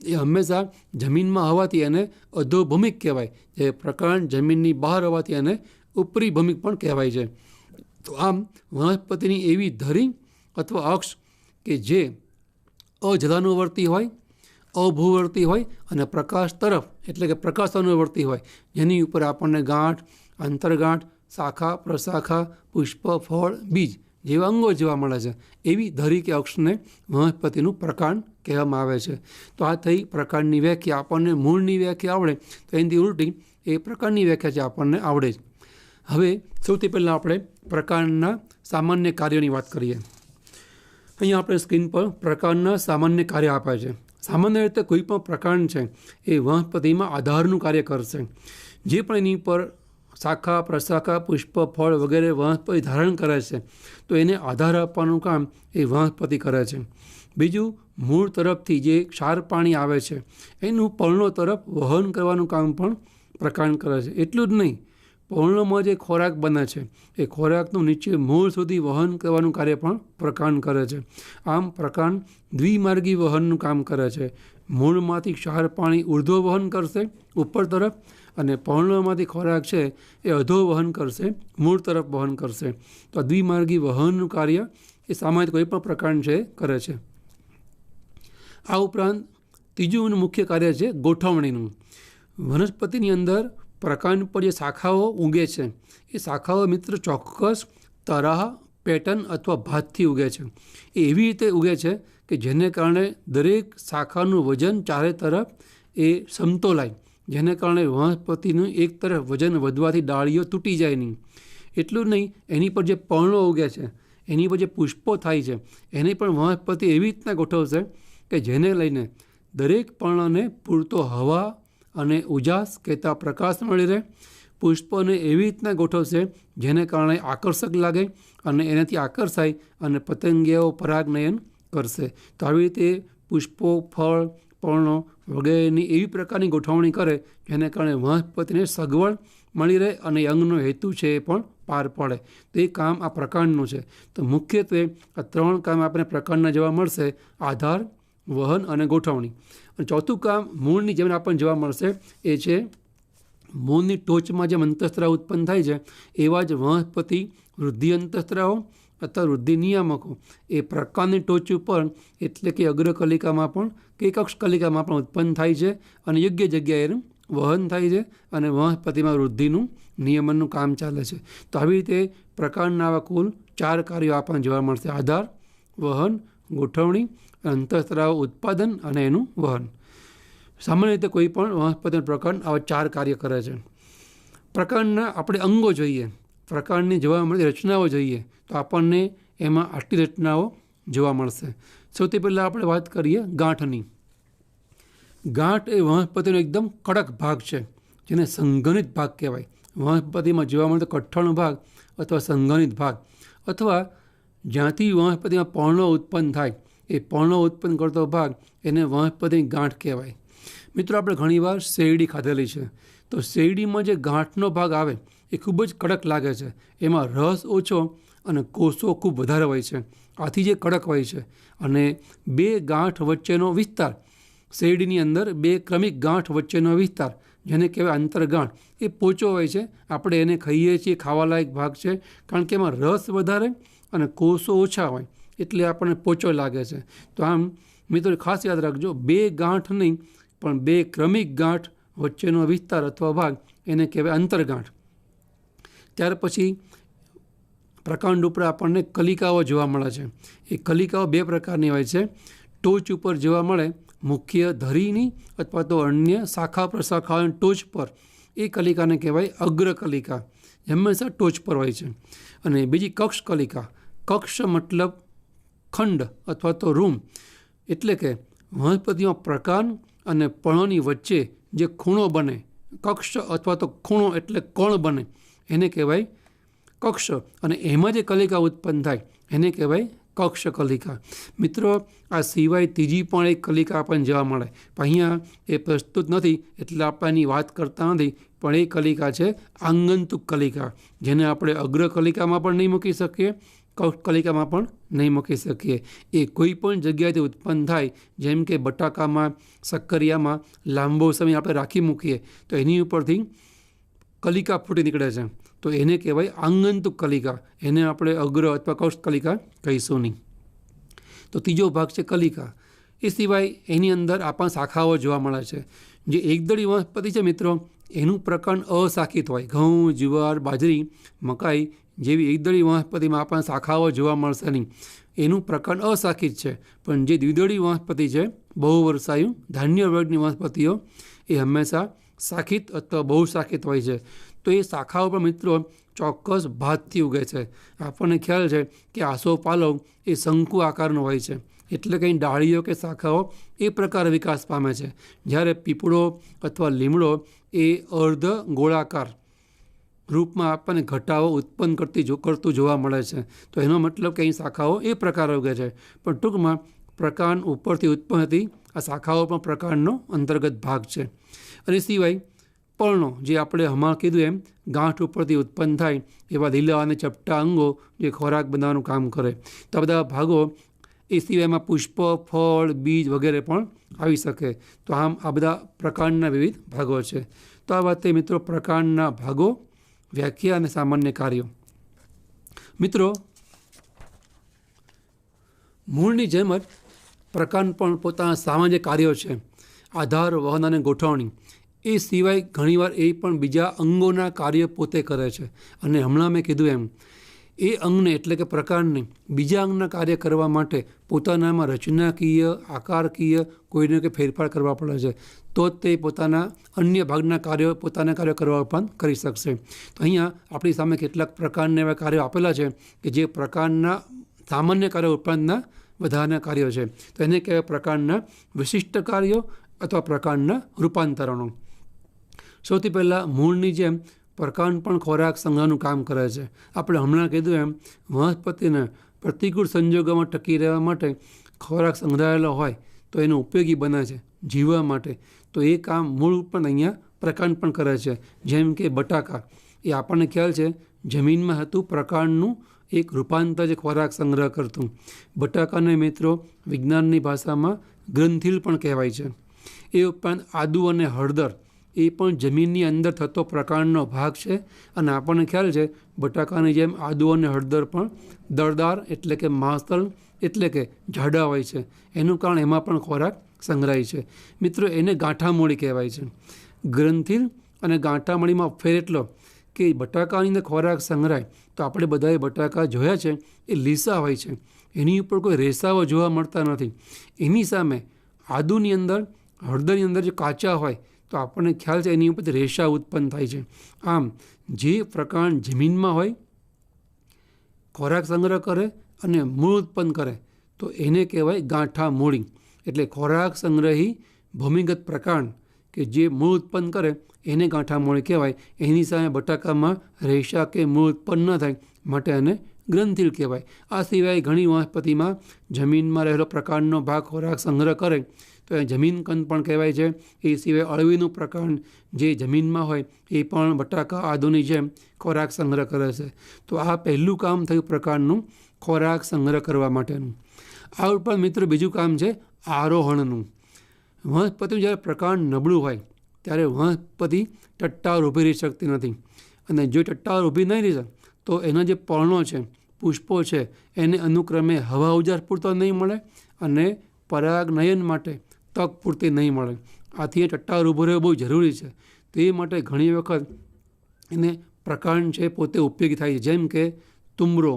એ હંમેશા જમીનમાં હોવાથી એને અધોભૂમિક કહેવાય, જે પ્રકાંડ જમીનની બહાર હોવાથી એને ઉપરી ભૂમિક પણ કહેવાય છે. તો આમ વનસ્પતિની એવી ધરી અથવા અક્ષ કે જે અજલાનુવર્તી હોય, અભૂવર્તી હોય અને પ્રકાશ તરફ એટલે કે પ્રકાશાનુવર્તી હોય, જેની ઉપર આપણને ગાંઠ, આંતરગાંઠ, શાખા, પ્રશાખા, પુષ્પ, ફળ, બીજ જેવા અંગો જોવા મળે છે. એવી ધરી કે અક્ષને વનસ્પતિનું પ્રકાંડ કહેવામાં આવે છે. તો આ થઈ પ્રકાંડની વ્યાખ્યા. આપણને મૂળની વ્યાખ્યા આવડે તો એનાથી ઉલટી એ પ્રકાંડની વ્યાખ્યા છે આપણને આવડે જ. હવે સૌથી પહેલાં આપણે પ્રકાંડના સામાન્ય કાર્યોની વાત કરીએ. અહીંયા આપણે સ્ક્રીન પર પ્રકાંડના સામાન્ય કાર્ય આપ્યા છે. સામાન્ય રીતે કોઈ પણ પ્રકાંડ છે એ વનસ્પતિમાં આધારનું કાર્ય કરશે. જે પણ એની પર શાખા, પ્રશાખા, પુષ્પ, ફળ વગેરે વનસ્પતિ ધારણ કરે છે તો એને આધાર આપવાનું કામ એ વનસ્પતિ કરે છે. બીજું, મૂળ તરફથી જે ક્ષાર પાણી આવે છે એનું પર્ણો તરફ વહન કરવાનું કામ પણ પ્રકાંડ કરે છે. એટલું જ નહીં, પર્ણોમાં જે ખોરાક બને છે એ ખોરાકનું નીચે મૂળ સુધી વહન કરવાનું કાર્ય પણ પ્રકાંડ કરે છે. આમ પ્રકાંડ દ્વિમાર્ગી વહનનું કામ કરે છે. મૂળમાંથી ક્ષાર પાણી ઉર્ધ્વ વહન કરશે ઉપર તરફ, અને પર્ણોમાંથી ખોરાક છે એ અધો વહન કરશે, મૂળ તરફ વહન કરશે. તો દ્વિમાર્ગી વહનનું કાર્ય એ સામાન્ય કોઈ પણ પ્રકાંડ છે કરે છે. આ ઉપરાંત ત્રીજું મુખ્ય કાર્ય છે ગોઠવણીનું. વનસ્પતિની અંદર પ્રકાંડ પર જે શાખાઓ ઉગે છે એ શાખાઓ મિત્ર ચોક્કસ તરાહ, પેટર્ન અથવા ભાતથી ઉગે છે. એ એવી રીતે ઉગે છે કે જેને કારણે દરેક શાખાનું વજન ચારે તરફ એ સમતોલાય, જેને કારણે વનસ્પતિનું એક તરફ વજન વધવાથી ડાળીઓ તૂટી જાય નહીં. એટલું જ નહીં, એની પર જે પર્ણો ઉગે છે, એની પર જે પુષ્પો થાય છે, એને પણ વનસ્પતિ એવી રીતના ગોઠવશે કે જેને લઈને દરેક પર્ણને પૂરતો હવા અને ઉજાસ કહેતા પ્રકાશ મળી રહે. પુષ્પોને એવી રીતના ગોઠવશે જેને કારણે આકર્ષક લાગે અને એનાથી આકર્ષાય અને પતંગિયાઓ પરાગનયન કરશે. તો આવી રીતે પુષ્પો, ફળ, પર્ણો વગેરેની એવી પ્રકારની ગોઠવણી કરે જેને કારણે વનસ્પતિને સગવડ મળી રહે અને અંગનો હેતુ છે એ પણ પાર પડે. તો એ કામ આ પ્રકાંડનું છે. તો મુખ્યત્વે આ ત્રણ કામ આપણે પ્રકાંડના જોવા મળશે: આધાર, વહન અને ગોઠવણી. અને ચોથું કામ મૂળની જેમ આપણને જોવા મળશે એ છે મૂળની ટોચમાં જે અંતઃસ્ત્રાવ ઉત્પન્ન થાય છે એવા જ વનસ્પતિ વૃદ્ધિ અંતઃસ્ત્રાવો અથવા વૃદ્ધિ નિયામકો એ પ્રકાંડની ટોચ ઉપર એટલે કે અગ્રકલિકામાં પણ કે કક્ષકલિકામાં પણ ઉત્પન્ન થાય છે અને યોગ્ય જગ્યાએ એનું વહન થાય છે અને વનસ્પતિમાં વૃદ્ધિનું નિયમનનું કામ ચાલે છે. તો આવી રીતે પ્રકાંડના આવા કુલ 4 કાર્યો આપણને જોવા મળશે: આધાર, વહન, ગોઠવણી, અંતઃસ્ત્રાવ ઉત્પાદન અને એનું વહન. સામાન્ય રીતે કોઈ પણ વનસ્પતિનું પ્રકાંડ આવા 4 કાર્ય કરે છે. પ્રકાંડના આપણે અંગો જોઈએ, પ્રકાંડની જોવા મળતી રચનાઓ જોઈએ તો આપણને એમાં આટલી રચનાઓ જોવા મળશે. સૌથી પહેલાં આપણે વાત કરીએ ગાંઠની. ગાંઠ એ વનસ્પતિનો એકદમ કડક ભાગ છે જેને સંઘનિત ભાગ કહેવાય. વનસ્પતિમાં જોવા મળતો કઠણ ભાગ અથવા સંઘનિત ભાગ અથવા જ્યાંથી વનસ્પતિમાં પર્ણો ઉત્પન્ન થાય એ પર્ણો ઉત્પન્ન કરતો ભાગ એને વનસ્પતિની ગાંઠ કહેવાય. મિત્રો, આપણે ઘણીવાર શેરડી ખાધેલી છે તો શેરડીમાં જે ગાંઠનો ભાગ આવે એ ખૂબ જ કડક લાગે છે. એમાં રસ ઓછો અને કોષો ખૂબ વધારે હોય છે. આથી જે કડક હોય છે અને બે ગાંઠ વચ્ચેનો વિસ્તાર શેરડીની અંદર બે ક્રમિક ગાંઠ વચ્ચેનો વિસ્તાર, જેને કહેવાય અંતરગાંઠ, એ પોચો હોય છે. આપણે એને ખાઈએ છીએ, ખાવાલાયક ભાગ છે, કારણ કે એમાં રસ વધારે અને કોષો ઓછા હોય એટલે આપણને પોચો લાગે છે. તો આમ મિત્રો ખાસ યાદ રાખજો, બે ગાંઠ નહીં પણ બે ક્રમિક ગાંઠ વચ્ચેનો વિસ્તાર અથવા ભાગ એને કહેવાય અંતરગાંઠ. ત્યાર પછી પ્રકાંડ ઉપર આપણને કલિકાઓ જોવા મળે છે. એ કલિકાઓ બે પ્રકારની હોય છે. ટોચ ઉપર જોવા મળે મુખ્ય ધરીની અથવા તો અન્ય શાખા પ્રશાખાઓની ટોચ પર, એ કલિકાને કહેવાય અગ્રકલિકા, હંમેશા ટોચ પર હોય છે. અને બીજી કક્ષ કલિકા. કક્ષ મતલબ ખંડ અથવા તો રૂમ, એટલે કે વનસ્પતિમાં પ્રકાંડ અને પર્ણોની વચ્ચે જે ખૂણો બને, કક્ષ અથવા તો ખૂણો એટલે કોણ બને, એને કહેવાય કક્ષ. અને એમાં જે કલિકા ઉત્પન્ન થાય એને કહેવાય કક્ષ કલિકા. મિત્રો આ સિવાય ત્રીજી પણ એક કલિકા આપણને જોવા મળે, પણ અહીંયા એ પ્રસ્તુત નથી એટલે આપણે એની વાત કરતા નથી. પણ એ કલિકા છે આંગંતુક કલિકા, જેને આપણે અગ્ર કલિકામાં પણ નહીં મૂકી શકીએ, કક્ષ કલિકામાં પણ નહીં મૂકી શકીએ. એ કોઈ પણ જગ્યાએથી ઉત્પન્ન થાય, જેમ કે બટાકામાં, શક્કરિયામાં લાંબો સમય આપણે રાખી મૂકીએ તો એની ઉપરથી કલિકા ફૂટી નીકળે છે, તો એને કહેવાય આંગંતુક કલિકા. એને આપણે અગ્ર અથવા કક્ષ કલિકા કહીશું નહીં. તો ત્રીજો ભાગ છે કલિકા. એ સિવાય એની અંદર આપણને શાખાઓ જોવા મળે છે. જે એકદળી વનસ્પતિ છે મિત્રો, એનું પ્રકાંડ અશાખિત હોય. ઘઉં, જુવાર, બાજરી, મકાઈ જેવી એકદળી વનસ્પતિમાં આપણને શાખાઓ જોવા મળશે નહીં, એનું પ્રકાંડ અશાખિત છે. પણ જે દ્વિદળી વનસ્પતિ છે, બહુવર્ષાયુ ધાન્ય વર્ગની વનસ્પતિઓ, એ હંમેશા શાખિત અથવા બહુશાખિત હોય છે. તો એ શાખાઓ પર મિત્રો ચોક્કસ ભાતથી ઉગે છે. આપણને ખ્યાલ છે કે આસોપાલવ એ શંકુ આકારનો હોય છે, એટલે કંઈ ડાળીઓ કે શાખાઓ એ પ્રકારે વિકાસ પામે છે. જ્યારે પીપળો અથવા લીમડો એ અર્ધ ગોળાકાર રૂપમાં આપણને ઘટાઓ ઉત્પન્ન કરતું જોવા મળે છે. તો એનો મતલબ કે અહીં શાખાઓ એ પ્રકારે ઉગે છે. પણ ટૂંકમાં પ્રકાંડ ઉપરથી ઉત્પન્ન થતી આ શાખાઓ પણ પ્રકાંડનો અંતર્ગત ભાગ છે. અને સિવાય પર્ણો, જે આપણે હમણાં કીધું એમ ગાંઠ ઉપરથી ઉત્પન્ન થાય એવા લીલા અને ચપટા અંગો જે ખોરાક બનાવવાનું કામ કરે. તો આ બધા ભાગો, એ સિવાય એમાં પુષ્પ, ફળ, બીજ વગેરે પણ આવી શકે. તો આમ આ બધા પ્રકાંડના વિવિધ ભાગો છે. તો આ વાતે મિત્રો પ્રકાંડના ભાગો, વ્યાખ્યા અને સામાન્ય કાર્યો. મિત્રો મૂળની જેમ જ પ્રકાંડ પણ પોતાના સામાન્ય કાર્યો છે, આધાર, વહન અને ગોઠવણી. એ સિવાય ઘણીવાર એ પણ બીજા અંગોના કાર્ય પોતે કરે છે. અને હમણાં મેં કીધું એમ, એ અંગને એટલે કે પ્રકાંડને બીજા અંગના કાર્ય કરવા માટે પોતાનામાં રચનાકીય, આકારકીય કોઈને કોઈ ફેરફાર કરવા પડે છે, તો જ તે પોતાના અન્ય ભાગના કાર્યો, પોતાના કાર્યો કરવા પણ કરી શકશે. તો અહીંયા આપણી સામે કેટલાક પ્રકારના એવા કાર્યો આપેલા છે કે જે પ્રકારના સામાન્ય કાર્યો ઉપરાંતના વધારાના કાર્યો છે. તો એને કહેવાય પ્રકારના વિશિષ્ટ કાર્યો અથવા પ્રકારના રૂપાંતરણો. સૌથી પહેલાં મૂળની જેમ પ્રકાંડ પણ ખોરાક સંગ્રહનું કામ કરે છે. આપણે હમણાં કીધું એમ વનસ્પતિને પ્રતિકૂળ સંજોગોમાં ટકી રહેવા માટે ખોરાક સંગ્રહાયેલો હોય તો એનો ઉપયોગી બને છે જીવવા માટે. તો એ કામ મૂળ પણ અહીંયા પ્રકાંડ પણ કરે છે. જેમ કે બટાકા, એ આપણને ખ્યાલ છે જમીનમાં હતું પ્રકાંડનું એક રૂપાંતર જે ખોરાક સંગ્રહ કરતું. બટાકાને મિત્રો વિજ્ઞાનની ભાષામાં ગ્રંથિલ પણ કહેવાય છે. એ ઉપરાંત આદુ અને હળદર, એ પણ જમીનની અંદર થતો પ્રકાંડનો ભાગ છે. અને આપણને ખ્યાલ છે બટાકાની જેમ આદુ અને હળદર પણ દળદાર એટલે કે માંસલ એટલે કે જાડા હોય છે. એનું કારણ એમાં પણ ખોરાક સંગ્રહાય છે. મિત્રો એને ગાંઠામૂળી કહેવાય છે. ગ્રંથિલ અને ગાંઠામૂળીમાં ફેર એટલો કે બટાકાની અંદર ખોરાક સંગ્રહાય તો આપણે બધાએ બટાકા જોયા છે, એ લીસા હોય છે, એની ઉપર કોઈ રેસાઓ જોવા મળતા નથી. એની સામે આદુની અંદર, હળદરની અંદર જે કાચા હોય તો આપણને ખ્યાલ છે એની ઉપરથી રેસા ઉત્પન્ન થાય છે. આમ જે પ્રકાંડ જમીનમાં હોય, ખોરાક સંગ્રહ કરે અને મૂળ ઉત્પન્ન કરે તો એને કહેવાય ગાંઠા મૂળી. એટલે ખોરાક સંગ્રહી ભૂમિગત પ્રકાંડ કે જે મૂળ ઉત્પન્ન કરે એને ગાંઠા મૂળી કહેવાય. એની સામે બટાકામાં રેસા કે મૂળ ઉત્પન્ન ન થાય માટે એને ગ્રંથિલ કહેવાય. આ સિવાય ઘણી વનસ્પતિમાં જમીનમાં રહેલો પ્રકાંડનો ભાગ ખોરાક સંગ્રહ કરે તો એ જમીન કંદ પણ કહેવાય છે. એ સિવાય અળવીનું પ્રકાંડ જે જમીનમાં હોય એ પણ બટાકા આદુની જેમ ખોરાક સંગ્રહ કરે છે. તો આ પહેલું કામ થયું પ્રકાંડનું, ખોરાક સંગ્રહ કરવા માટેનું. આ ઉપરાંત મિત્રો બીજું કામ છે આરોહણનું. વનસ્પતિનું જ્યારે પ્રકાંડ નબળું હોય ત્યારે વનસ્પતિ ટટ્ટાર ઊભી રહી શકતી નથી, અને જો ટટ્ટાર ઊભી નહીં રહી શકે તો એના જે પર્ણો છે, પુષ્પો છે, એને અનુક્રમે હવા ઉજાસ પૂરતો નહીં મળે અને પરાગનયન માટે તક પૂરતી નહીં મળે. આથી એ ટટ્ટાર ઊભો રહેવો બહુ જરૂરી છે. તો એ માટે ઘણી વખત એને પ્રકાંડ છે પોતે ઉપયોગી થાય છે, જેમ કે તુમરો,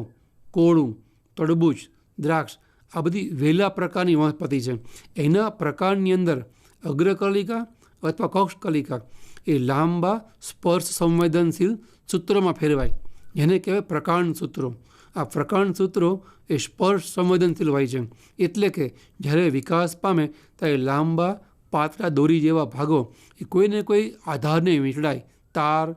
કોળું, તડબૂચ, દ્રાક્ષ આ બધી વેલા પ્રકારની વનસ્પતિ છે. એના પ્રકારની અંદર અગ્રકલિકા અથવા કક્ષકલિકા એ લાંબા સ્પર્શ સંવેદનશીલ સૂત્રોમાં ફેરવાય, જેને કહેવાય પ્રકાંડ સૂત્રો. આ પ્રકાંડ સૂત્રો એ સ્પર્શ સંવેદનશીલ હોય છે, એટલે કે જ્યારે વિકાસ પામે ત્યારે લાંબા પાતળા દોરી જેવા ભાગો એ કોઈને કોઈ આધારને વીંટળાય, તાર,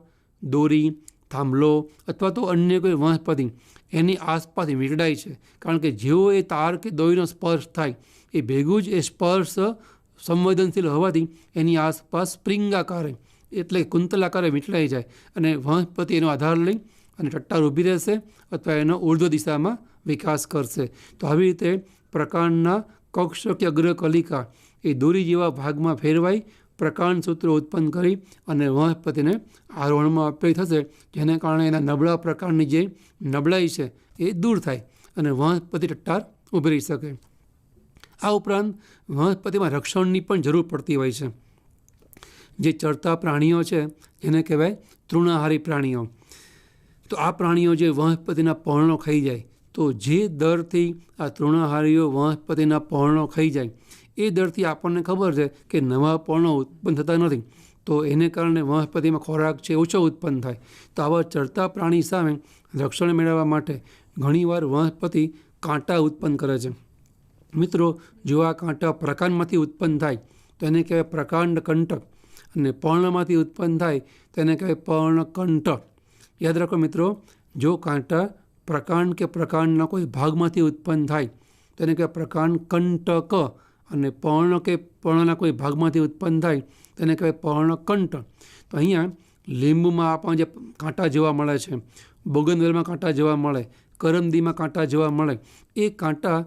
દોરી, થાંભલો અથવા તો અન્ય કોઈ વનસ્પતિ એની આસપાસ વીંટળાય છે. કારણ કે જેવો એ તાર કે દોરીનો સ્પર્શ થાય એ ભેગું જ એ સ્પર્શ સંવેદનશીલ હોવાથી એની આસપાસ સ્પ્રિંગાકારે એટલે કુંતલાકારે વીંટળાઈ જાય અને વનસ્પતિ એનો આધાર લઈ અને ટટ્ટાર ઊભી રહેશે અથવા એનો ઉર્ધ્વ દિશામાં વિકાસ કરશે. તો આવી રીતે પ્રકાંડના કક્ષ કે અગ્રકલિકા એ દોરી જેવા ભાગમાં ફેરવાઈ પ્રકાંડ સૂત્રો ઉત્પન્ન કરી અને વનસ્પતિને આરોહણમાં ઉપયોગી થશે, જેને કારણે એના નબળા પ્રકારની જે નબળાઈ છે એ દૂર થાય અને વનસ્પતિ ટટ્ટાર ઊભી રહી શકે. આ ઉપરાંત વનસ્પતિમાં રક્ષણની પણ જરૂર પડતી હોય છે. જે ચરતા પ્રાણીઓ છે જેને કહેવાય તૃણાહારી પ્રાણીઓ, તો આ પ્રાણીઓ જે વનસ્પતિના પર્ણો ખાઈ જાય, તો જે દરથી આ તૃણાહારીઓ વનસ્પતિના પર્ણો ખાઈ જાય એ દરથી આપણને ખબર છે કે નવા પર્ણો ઉત્પન્ન થતા નથી, તો એને કારણે વનસ્પતિમાં ખોરાક છે ઓછો ઉત્પન્ન થાય. તો આવા ચરતા પ્રાણી સામે રક્ષણ મેળવવા માટે ઘણીવાર વનસ્પતિ કાંટા ઉત્પન્ન કરે છે. મિત્રો, જો આ કાંટા પ્રકાંડમાંથી ઉત્પન્ન થાય તો એને કહેવાય પ્રકાંડ કંટક, અને પર્ણમાંથી ઉત્પન્ન થાય તો એને કહેવાય પર્ણકંટક. યાદ રાખો મિત્રો, જો કાંટા પ્રકાંડ કે પ્રકાંડના કોઈ ભાગમાંથી ઉત્પન્ન થાય તો એને કહેવાય પ્રકાંડ કંટક, અને પર્ણ કે પર્ણના કોઈ ભાગમાંથી ઉત્પન્ન થાય તો એને કહેવાય પર્ણકંટક. તો અહીંયા લીંબુમાં આપણને જે કાંટા જોવા મળે છે, બોગનવેલમાં કાંટા જોવા મળે, કરમદીમાં કાંટા જોવા મળે, એ કાંટા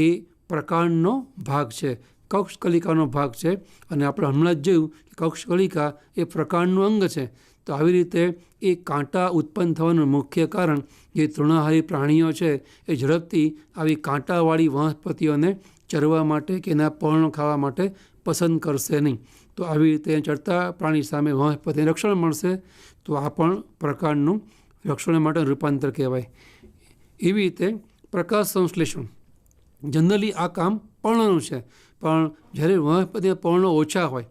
એ પ્રકાંડનો ભાગ છે, કક્ષકલિકાનો ભાગ છે. અને આપણે હમણાં જ જોયું કે કક્ષકલિકા એ પ્રકાંડનું અંગ છે. તો આવી રીતે એ કાંટા ઉત્પન્ન થવાનું મુખ્ય કારણ જે તૃણાહારી પ્રાણીઓ છે એ ઝડપથી આવી કાંટાવાળી વનસ્પતિઓને ચરવા માટે કે એના પર્ણો ખાવા માટે પસંદ કરશે નહીં. તો આવી રીતે ચરતા પ્રાણી સામે વનસ્પતિને રક્ષણ મળશે. તો આ પણ પ્રકાંડનું રક્ષણ માટે રૂપાંતર કહેવાય. એવી રીતે પ્રકાશ સંશ્લેષણ જનરલી આ કામ પર્ણનું છે, પણ જ્યારે વનસ્પતિના પર્ણો ઓછા હોય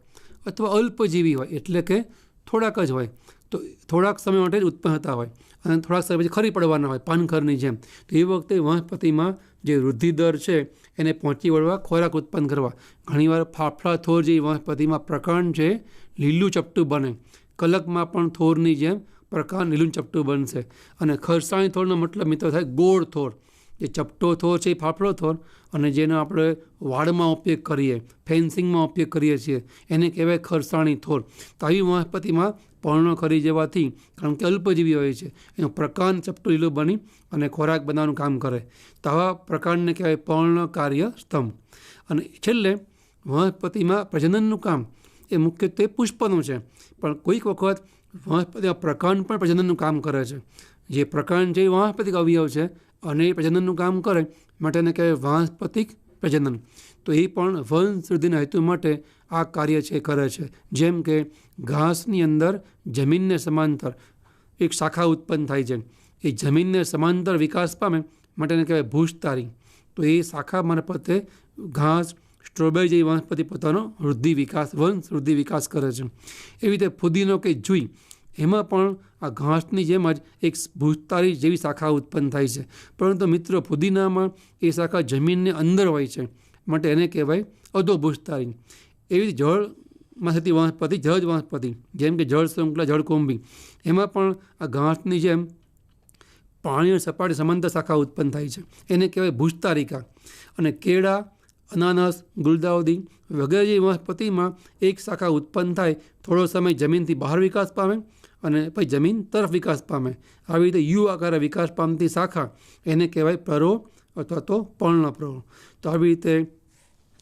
અથવા અલ્પજીવી હોય એટલે કે થોડાક જ હોય, તો થોડાક સમય માટે જ ઉત્પન્ન થતા હોય અને થોડાક સમય પછી ખરી પડવાના હોય પાનખરની જેમ, તો એ વખતે વનસ્પતિમાં જે વૃદ્ધિ દર છે એને પહોંચી વળવા ખોરાક ઉત્પન્ન કરવા ઘણીવાર ફાફડા થોર જેવી વનસ્પતિમાં પ્રકાંડ છે લીલું ચપટું બને, કલકમાં પણ થોરની જેમ પ્રકાંડ લીલું ચપટું બનશે. અને ખરસાણી થોરનો મતલબ મિત્રો થાય ગોળ થોર. જે ચપટો થોર છે એ ફાફડો થોર, અને જેનો આપણે વાડમાં ઉપયોગ કરીએ, ફેન્સિંગમાં ઉપયોગ કરીએ છીએ એને કહેવાય ખરસાણી થોર. તો આવી વનસ્પતિમાં પર્ણો ખરી જવાથી, કારણ કે અલ્પજીવી હોય છે, એનું પ્રકાંડ ચપટું લીલું બની અને ખોરાક બનાવવાનું કામ કરે. તો આવા પ્રકાંડને કહેવાય પર્ણ કાર્ય સ્તંભ. અને છેલ્લે વનસ્પતિમાં પ્રજનનનું કામ એ મુખ્યત્વે પુષ્પનું છે, પણ કોઈક વખત વનસ્પતિમાં પ્રકાંડ પણ પ્રજનનનું કામ કરે છે. જે પ્રકાંડ છે એ વાનસ્પતિક અવયવ છે અને એ પ્રજનનનું કામ કરે માટે એને કહેવાય વાનસ્પતિક પ્રજનન. તો એ પણ વંશવૃદ્ધિના હેતુ માટે આ કાર્ય છે કરે છે. જેમ કે ઘાસની અંદર જમીનને સમાંતર એક શાખા ઉત્પન્ન થાય છે, એ જમીનને સમાંતર વિકાસ પામે માટે એને કહેવાય ભૂસ્તારી. તો એ શાખા મારફતે ઘાસ, સ્ટ્રોબેરી જેવી વનસ્પતિ પોતાનો વંશવૃદ્ધિ વિકાસ કરે છે. એવી રીતે ફુદીનો કે જુઈ, એમાં પણ આ ઘાસની જેમ જ એક ભૂસ્તારી જેવી શાખા ઉત્પન્ન થાય છે, પરંતુ મિત્રો ફુદીનામાં એ શાખા જમીનની અંદર હોય છે માટે એને કહેવાય અધોભૂસ્તારી. એવી જળમાં થતી વનસ્પતિ જળજ વનસ્પતિ, જેમ કે જળ શૃંખલા, જળકુંભી, એમાં પણ આ ઘાસની જેમ પાણીની સપાટી સમાંતર શાખા ઉત્પન્ન થાય છે, એને કહેવાય ભૂસ્તારિકા. અને કેળા, અનાનસ, ગુલદાઉદી વગેરે જેવી વનસ્પતિમાં એક શાખા ઉત્પન્ન થાય, થોડો સમય જમીનથી બહાર વિકાસ પામે અને પછી જમીન તરફ વિકાસ પામે. આવી રીતે યુ આકારે વિકાસ પામતી શાખા એને કહેવાય પ્રરો અથવા તો પર્ણપ્રરો. તો આવી રીતે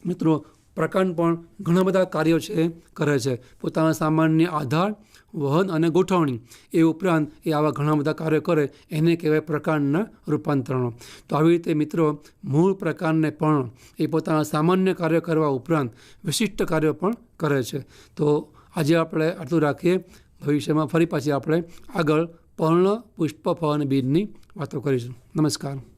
મિત્રો પ્રકાંડ પણ ઘણા બધા કાર્યો છે કરે છે. પોતાના સામાનની આધાર, વહન અને ગોઠવણી એ ઉપરાંત એ આવા ઘણા બધા કાર્યો કરે એને કહેવાય પ્રકાંડના રૂપાંતરણો. તો આવી રીતે મિત્રો મૂળ પ્રકાંડને પણ એ પોતાના સામાન્ય કાર્યો કરવા ઉપરાંત વિશિષ્ટ કાર્યો પણ કરે છે. તો આજે આપણે આટલું રાખીએ. ભવિષ્યમાં ફરી પાછી આપણે આગળ પર્ણ, પુષ્પ, ફળ અને બીજની વાતો કરીશું. નમસ્કાર.